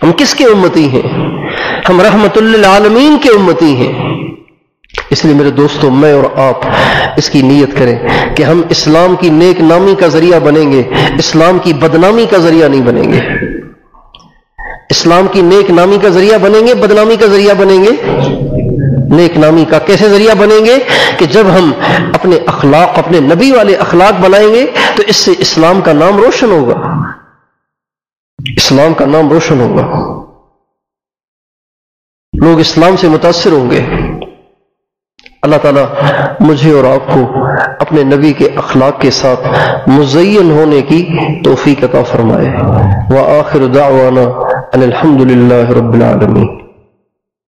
ہم کس کے امتی ہیں؟ ہم رحمت للعالمین کے امتی ہیں. اس لیے میرے دوستو میں اور آپ اس کی نیت کریں کہ ہم اسلام کی نیک نامی کا ذریعہ بنیں گے، اسلام کی بدنامی کا ذریعہ نہیں بنیں گے. اسلام کی نیک نامی کا ذریعہ بنیں گے، بدنامی کا ذریعہ بنیں گے. نیک نامی کا کیسے ذریعہ بنیں گے کہ جب ہم اپنے اخلاق اپنے نبی والے اخلاق بنائیں گے تو اس سے اسلام کا نام روشن ہوگا، اسلام کا نام روشن ہوگا، لوگ اسلام سے متاثر ہوں گے. اللہ تعالیٰ مجھے اور آپ کو اپنے نبی کے اخلاق کے ساتھ مزین ہونے کی توفیق عطا فرمائے. وآخر دعوانا ان الحمد للہ رب العالمین.